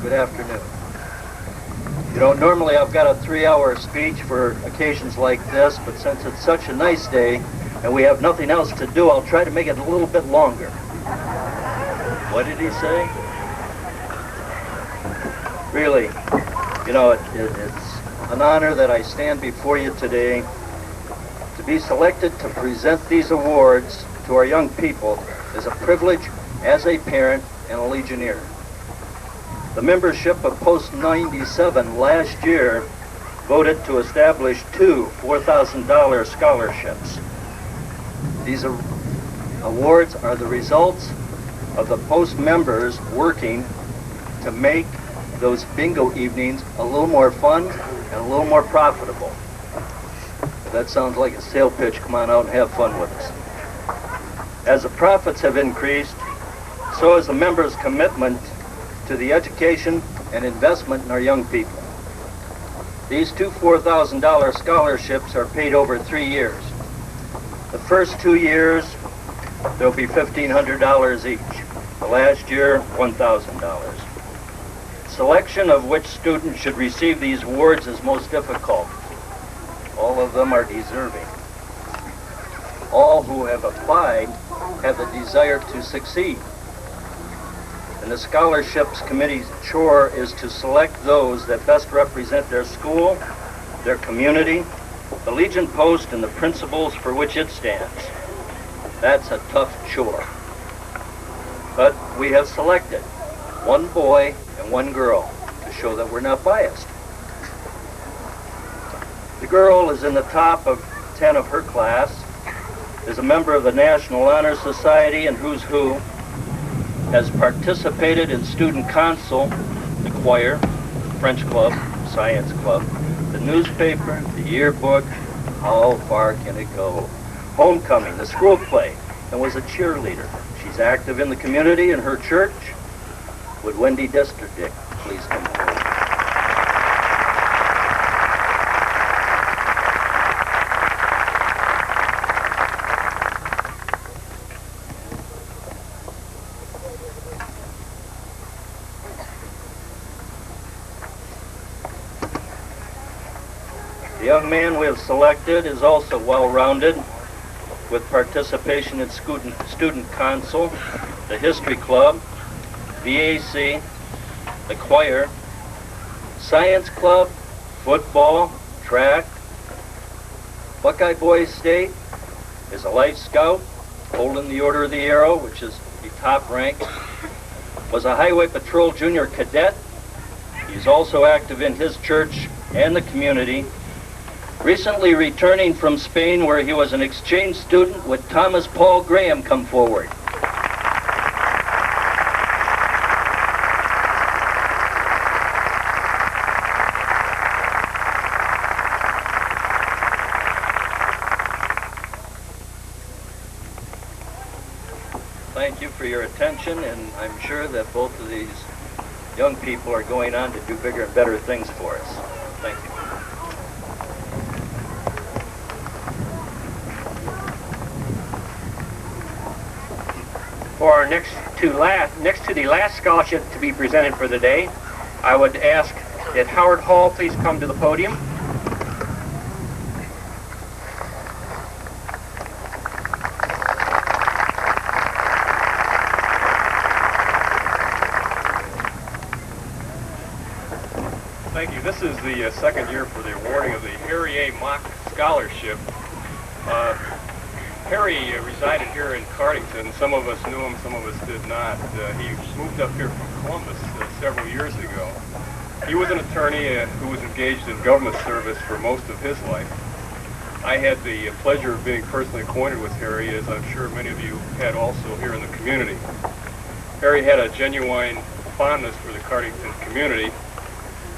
Good afternoon. You know, normally I've got a 3-hour speech for occasions like this, but since it's such a nice day and we have nothing else to do, I'll try to make it a little bit longer. What did he say? Really, you know, it's an honor that I stand before you today to be selected to present these awards to our young people is a privilege as a parent and a Legionnaire. The membership of Post 97 last year voted to establish two $4,000 scholarships. These awards are the results of the Post members working to make those bingo evenings a little more fun and a little more profitable. If that sounds like a sales pitch, come on out and have fun with us. As the profits have increased, so has the members' commitment to the education and investment in our young people. These two $4,000 scholarships are paid over 3 years. The first 2 years, there'll be $1,500 each. The last year, $1,000. Selection of which student should receive these awards is most difficult. All of them are deserving. All who have applied have the desire to succeed. And the scholarships committee's chore is to select those that best represent their school, their community, the Legion Post, and the principles for which it stands. That's a tough chore. But we have selected one boy and one girl to show that we're not biased. The girl is in the top of 10 of her class, is a member of the National Honor Society and Who's Who, has participated in student council, the choir, French club, science club, the newspaper, the yearbook, how far can it go? Homecoming, the school play, and was a cheerleader. She's active in the community and her church. Would Wendy Desterdick please come forward? The young man we have selected is also well-rounded, with participation in student council, the history club, VAC, the choir, Science club, football, track. Buckeye Boys State is a life scout, holding the Order of the Arrow, which is the top rank. Was a Highway Patrol junior cadet. He's also active in his church and the community. Recently returning from Spain, where he was an exchange student with Thomas Paul Graham, come forward. Thank you for your attention, and I'm sure that both of these young people are going on to do bigger and better things for us. Thank you. For our next to the last scholarship to be presented for the day, I would ask that Howard Hall please come to the podium. Thank you. This is the second year for the awarding of the Harry A. Mock Scholarship. Harry resided here in Cardington. Some of us knew him, some of us did not. He moved up here from Columbus several years ago. He was an attorney who was engaged in government service for most of his life. I had the pleasure of being personally acquainted with Harry, as I'm sure many of you had also here in the community. Harry had a genuine fondness for the Cardington community,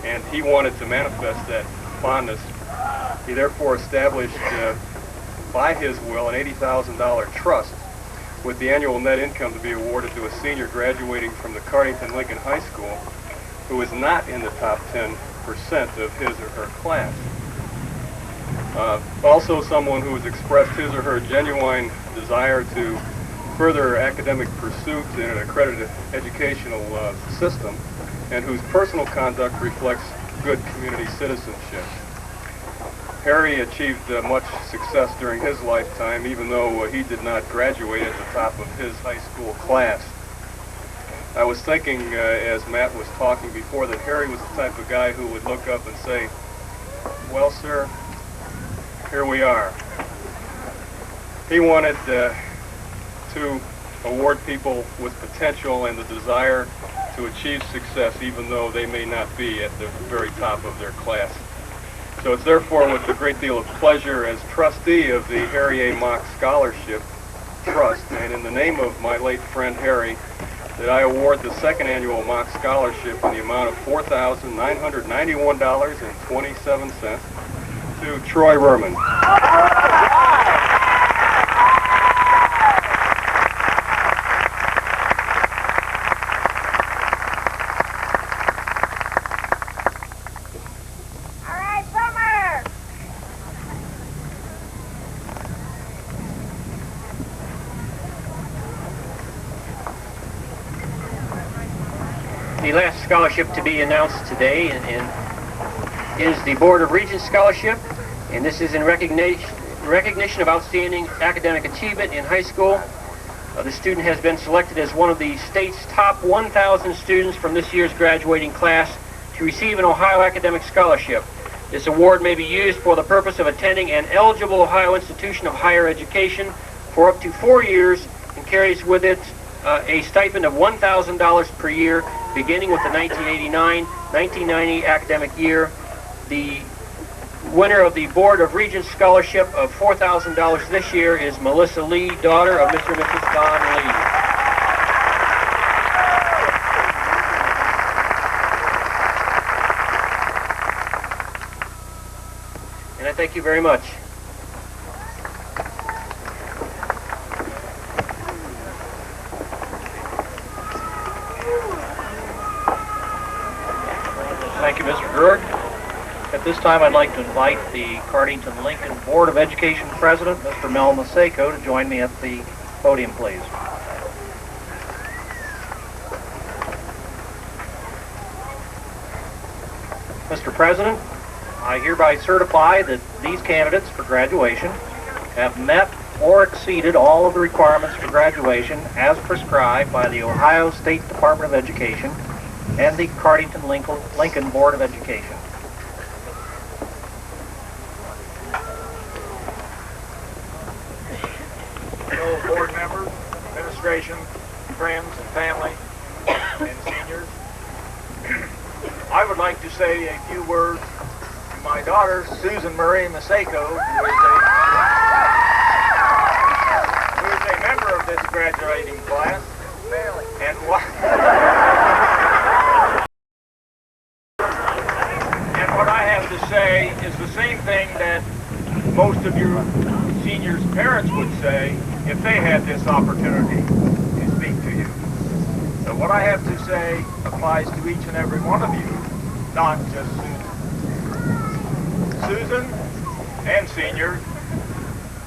and he wanted to manifest that fondness. He therefore established, by his will, an $80,000 trust with the annual net income to be awarded to a senior graduating from the Cardington Lincoln High School who is not in the top 10% of his or her class. Also someone who has expressed his or her genuine desire to further academic pursuits in an accredited educational system, and whose personal conduct reflects good community citizenship. Harry achieved much success during his lifetime, even though he did not graduate at the top of his high school class. I was thinking, as Matt was talking before, that Harry was the type of guy who would look up and say, "Well, sir, here we are." He wanted to award people with potential and the desire to achieve success, even though they may not be at the very top of their class. So it's therefore with a great deal of pleasure as trustee of the Harry A. Mock Scholarship Trust, and in the name of my late friend Harry, that I award the second annual Mock Scholarship in the amount of $4,991.27 to Troy Rurman. The last scholarship to be announced today is the Board of Regents Scholarship, and this is in recognition of outstanding academic achievement in high school. The student has been selected as one of the state's top 1,000 students from this year's graduating class to receive an Ohio Academic Scholarship. This award may be used for the purpose of attending an eligible Ohio institution of higher education for up to 4 years and carries with it a stipend of $1,000 per year beginning with the 1989-1990 academic year. The winner of the Board of Regents Scholarship of $4,000 this year is Melissa Lee, daughter of Mr. and Mrs. Don Lee. And I thank you very much. Thank you, Mr. Gerg. At this time, I'd like to invite the Cardington Lincoln Board of Education President, Mr. Mel Maseko, to join me at the podium, please. Mr. President, I hereby certify that these candidates for graduation have met or exceeded all of the requirements for graduation as prescribed by the Ohio State Department of Education and the Cardington Lincoln Board of Education. Fellow board members, administration, friends and family, and seniors, I would like to say a few words to my daughter, Susan Murray Maseko, who is a member of this graduating class, and what I have to say is the same thing that most of your seniors' parents would say if they had this opportunity to speak to you. So what I have to say applies to each and every one of you, not just Susan. Susan and seniors,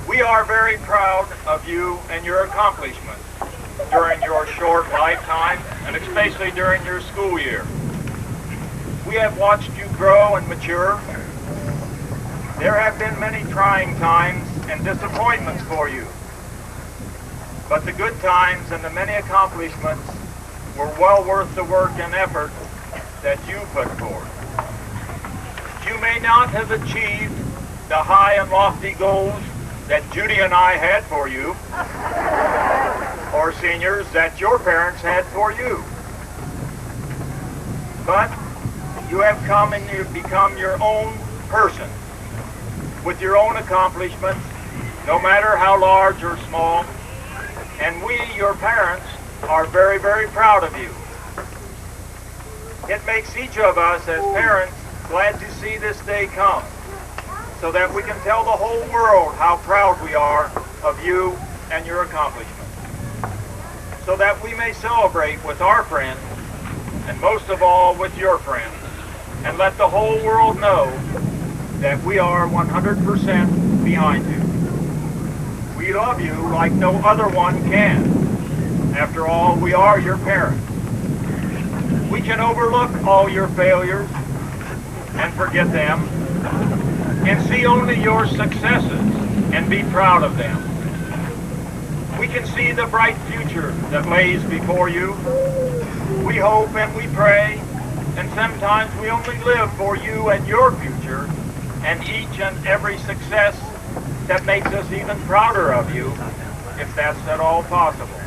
we are very proud of you and your accomplishments during your short lifetime, and especially during your school year. We have watched you grow and mature. There have been many trying times and disappointments for you, but the good times and the many accomplishments were well worth the work and effort that you put forth. You may not have achieved the high and lofty goals that Judy and I had for you, or seniors, that your parents had for you. But you have come and you've become your own person, with your own accomplishments, no matter how large or small, and we, your parents, are very, very proud of you. It makes each of us as parents glad to see this day come, so that we can tell the whole world how proud we are of you and your accomplishments, so that we may celebrate with our friends, and most of all with your friends, and let the whole world know that we are 100% behind you. We love you like no other one can. After all, we are your parents. We can overlook all your failures and forget them, and see only your successes and be proud of them. We can see the bright future that lays before you. We hope and we pray, and sometimes we only live for you and your future, and each and every success that makes us even prouder of you, if that's at all possible.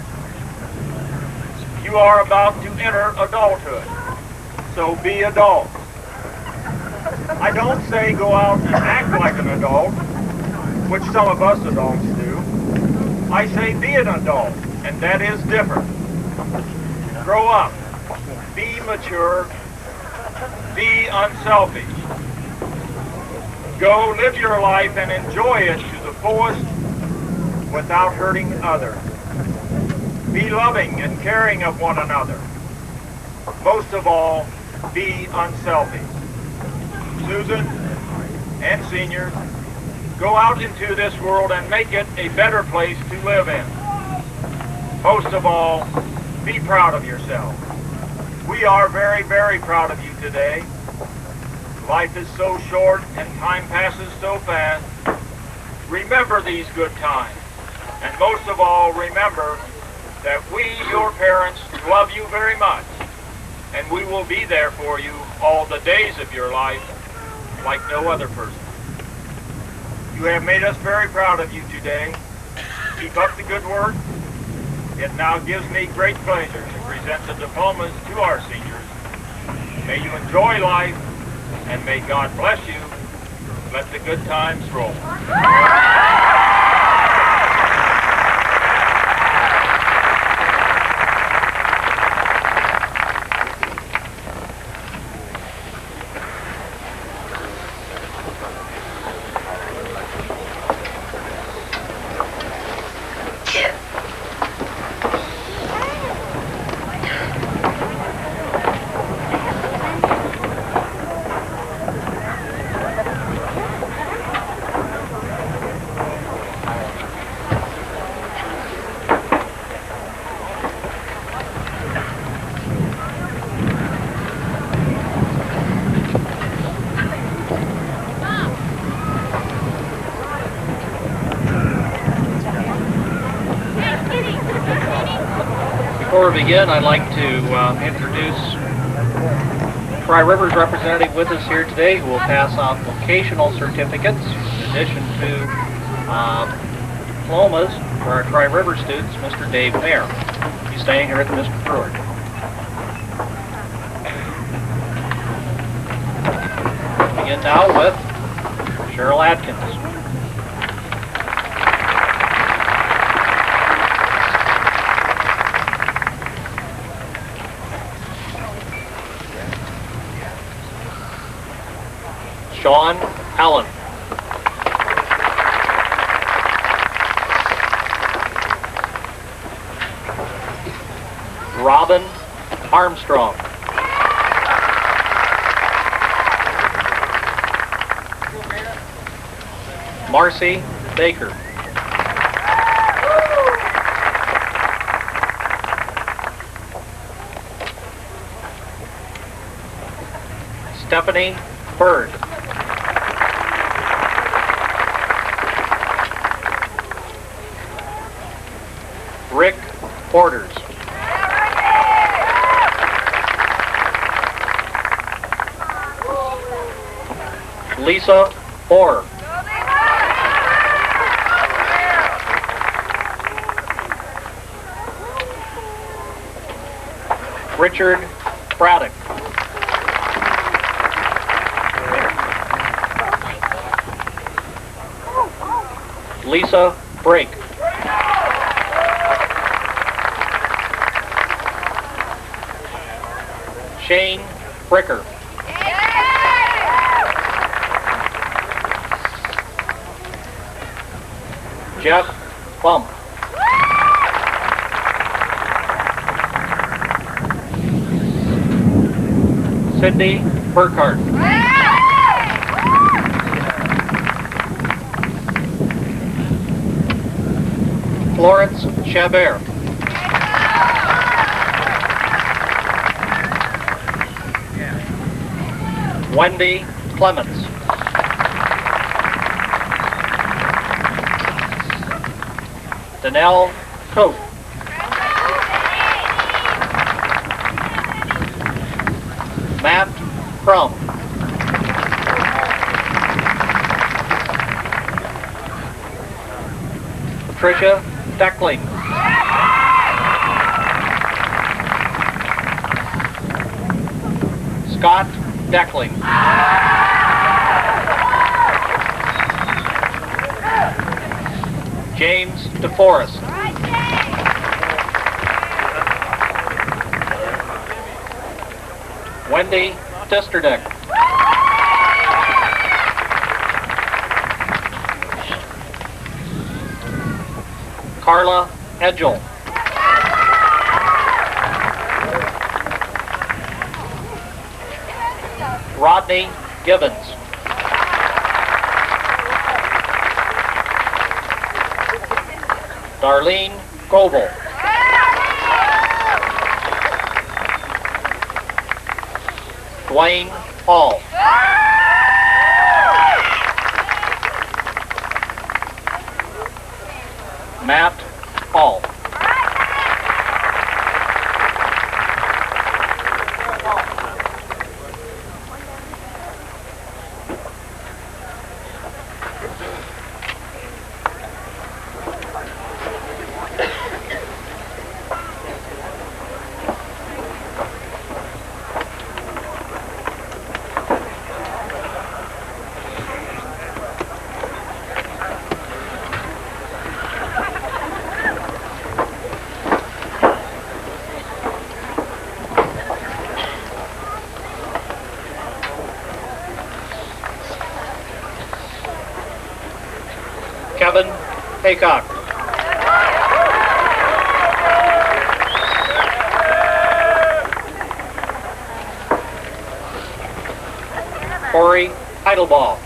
You are about to enter adulthood, so be adults. I don't say go out and act like an adult, which some of us adults do. I say be an adult, and that is different. Grow up, be mature, be unselfish. Go live your life and enjoy it to the fullest without hurting others. Be loving and caring of one another. Most of all, be unselfish. Susan and seniors, go out into this world and make it a better place to live in. Most of all, be proud of yourself. We are very, very proud of you today. Life is so short and time passes so fast. Remember these good times. And most of all, remember that we, your parents, love you very much. And we will be there for you all the days of your life like no other person. You have made us very proud of you today. Keep up the good work. It now gives me great pleasure to present the diplomas to our seniors. May you enjoy life, and may God bless you. Let the good times roll. Before we begin, I'd like to introduce Tri-Rivers representative with us here today who will pass out vocational certificates in addition to diplomas for our Tri-River students, Mr. Dave Mayer. He's staying here with Mr. Brewer. Begin now with Cheryl Atkins. Sean Allen. Robin Armstrong. Marcy Baker. Stephanie Bird. Rick Porters. Lisa Orr. Richard Braddock. Lisa Brake. Shane Bricker. Jeff Bump. Sydney Burkhart. Florence Chabert. Wendy Clements. Danelle Coate. Matt Crum. Patricia Deckling. Scott Deckling. James DeForest. Wendy Disterdick. Carla Edgel. Rodney Gibbons. Darlene Goebel. Dwayne Hall. Matt Hall. Kevin Haycock. Corey Heidelbaugh.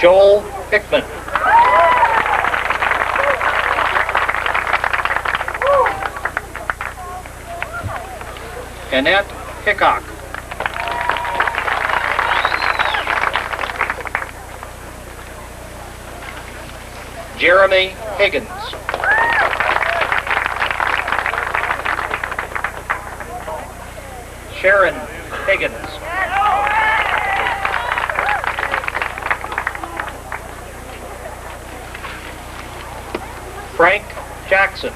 Joel Hickman. Annette Hickok. Jeremy Higgins. Sharon Higgins. Frank Jackson.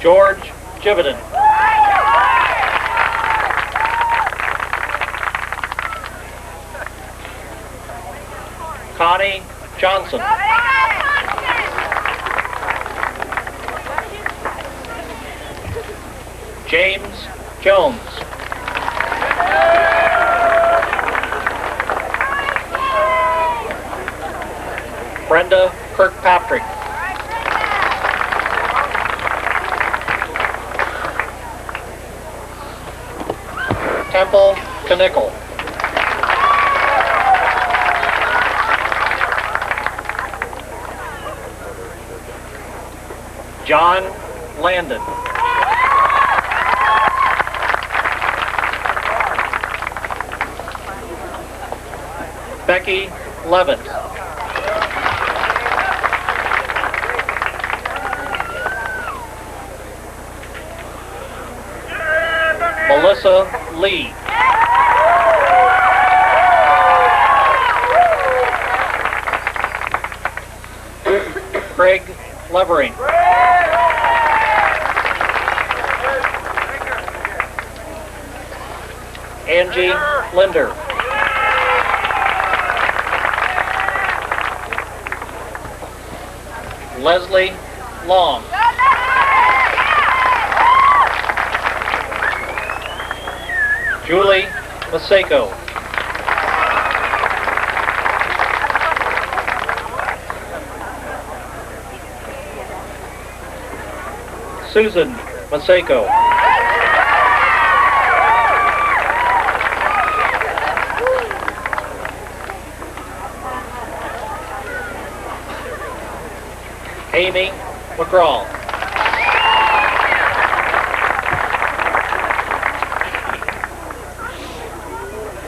George Jividan. Connie Johnson. James Jones. Brenda Kirkpatrick. Temple Knickel. John Landon. Becky Levitt. Melissa Lee. Craig Levering. Angie Linder. Leslie Long. Julie Maseko. Susan Maseko. Amy McGraw.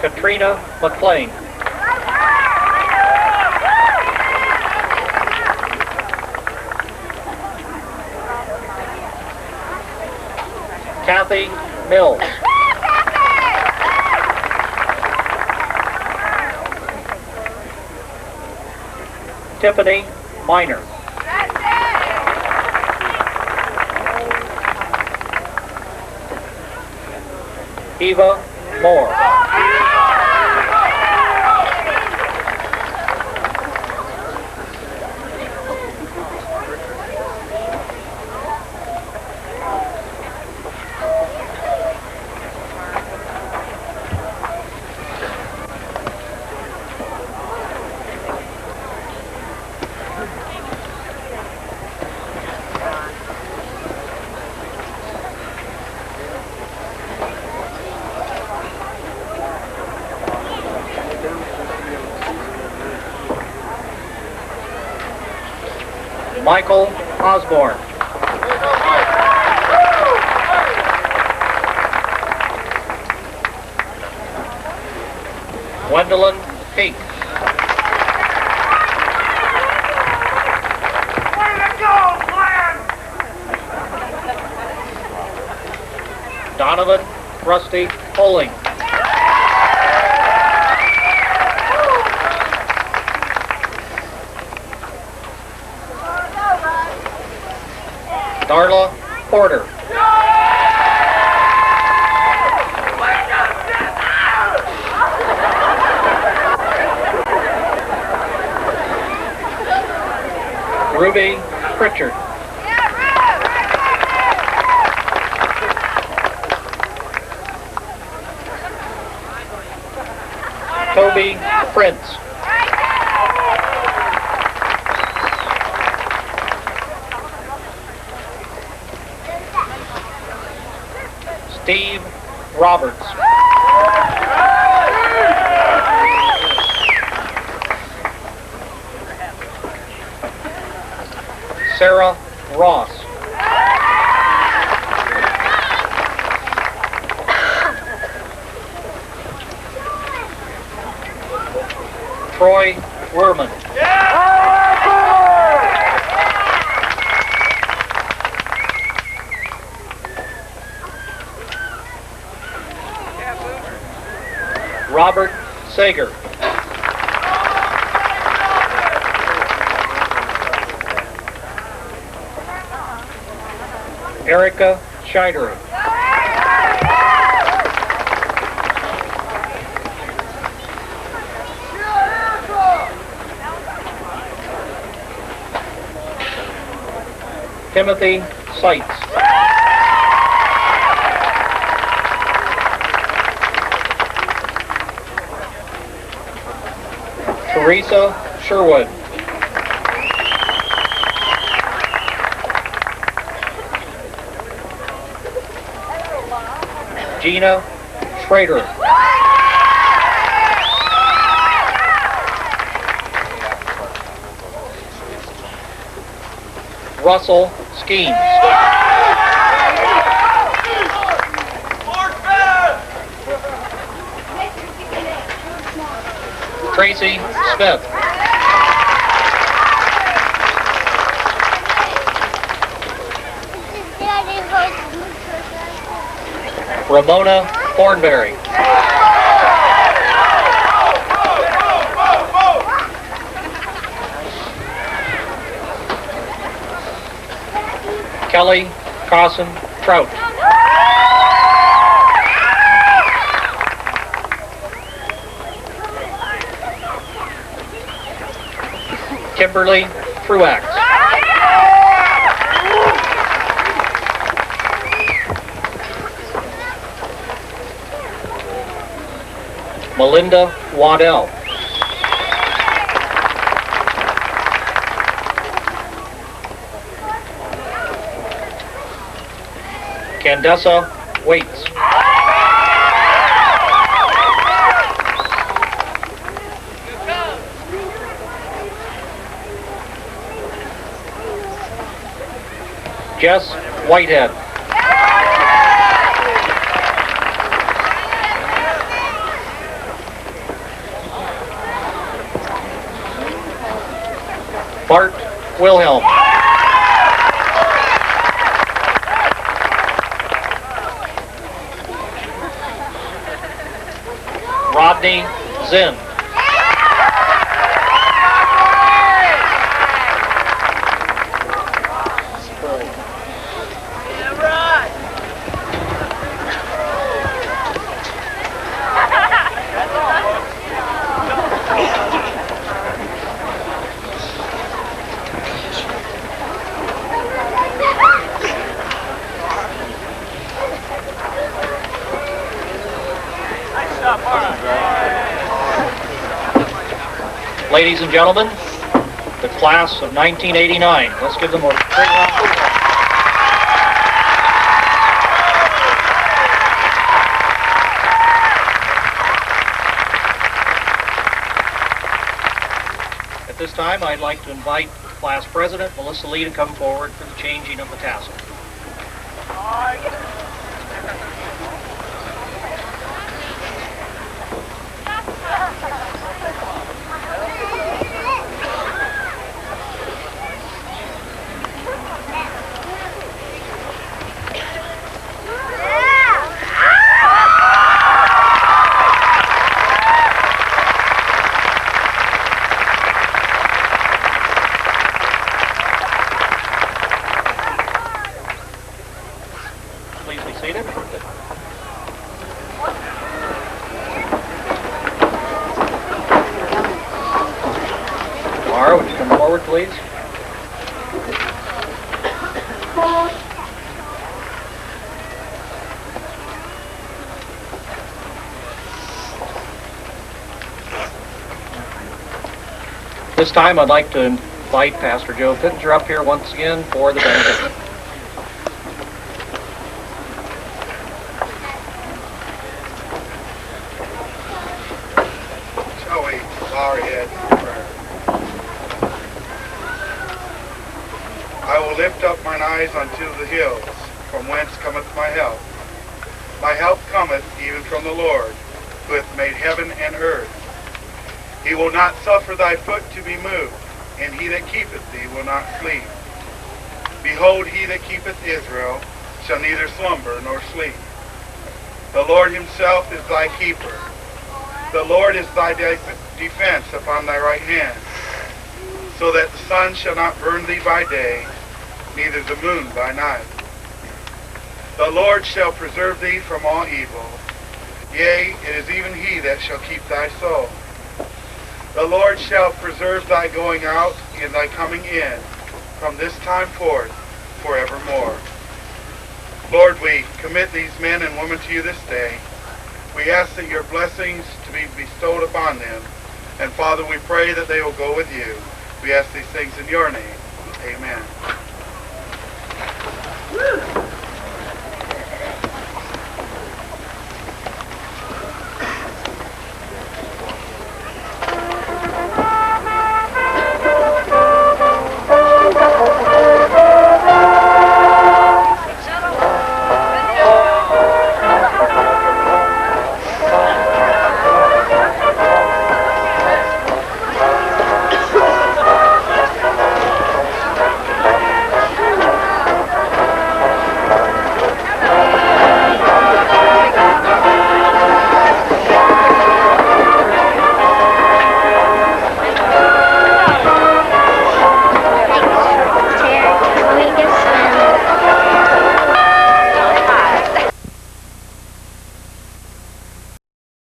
Katrina McLean. Kathy Mills. Tiffany Minor. Eva Moore. Michael Osborne. Gwendolyn Peak. Donovan Rusty Poling. Darla Porter. Ruby Pritchard. Toby Prince. Steve Roberts. Sarah Ross. Troy Werman. Robert Sager. Erica Scheider. Timothy Seitz. Teresa Sherwood. Gina Schrader. Russell Skeens. Tracy Smith. Ramona Thornberry. Kelly Carson Trout. Kimberly Truax. Melinda Waddell. Candessa Waits. Jess Whitehead. Bart Wilhelm. Rodney Zinn. Ladies and gentlemen, the class of 1989. Let's give them a great round of applause. At this time, I'd like to invite Class President Melissa Lee to come forward for the changing of the tassel. Please be seated. Mara, would you come forward, please? This time I'd like to invite Pastor Joe Pittenger up here once again for the benediction. Shall we bow our heads in prayer? I will lift up mine eyes unto the hills, from whence cometh my help. My help cometh even from the Lord, who hath made heaven and earth. He will not suffer thy foot to be moved, and he that keepeth thee will not sleep. Behold, he that keepeth Israel shall neither slumber nor sleep. The Lord himself is thy keeper. The Lord is thy defense upon thy right hand, so that the sun shall not burn thee by day, neither the moon by night. The Lord shall preserve thee from all evil. Yea, it is even he that shall keep thy soul. The Lord shall preserve thy going out and thy coming in from this time forth forevermore. Lord, we commit these men and women to you this day. We ask that your blessings to be bestowed upon them. And Father, we pray that they will go with you. We ask these things in your name. Amen.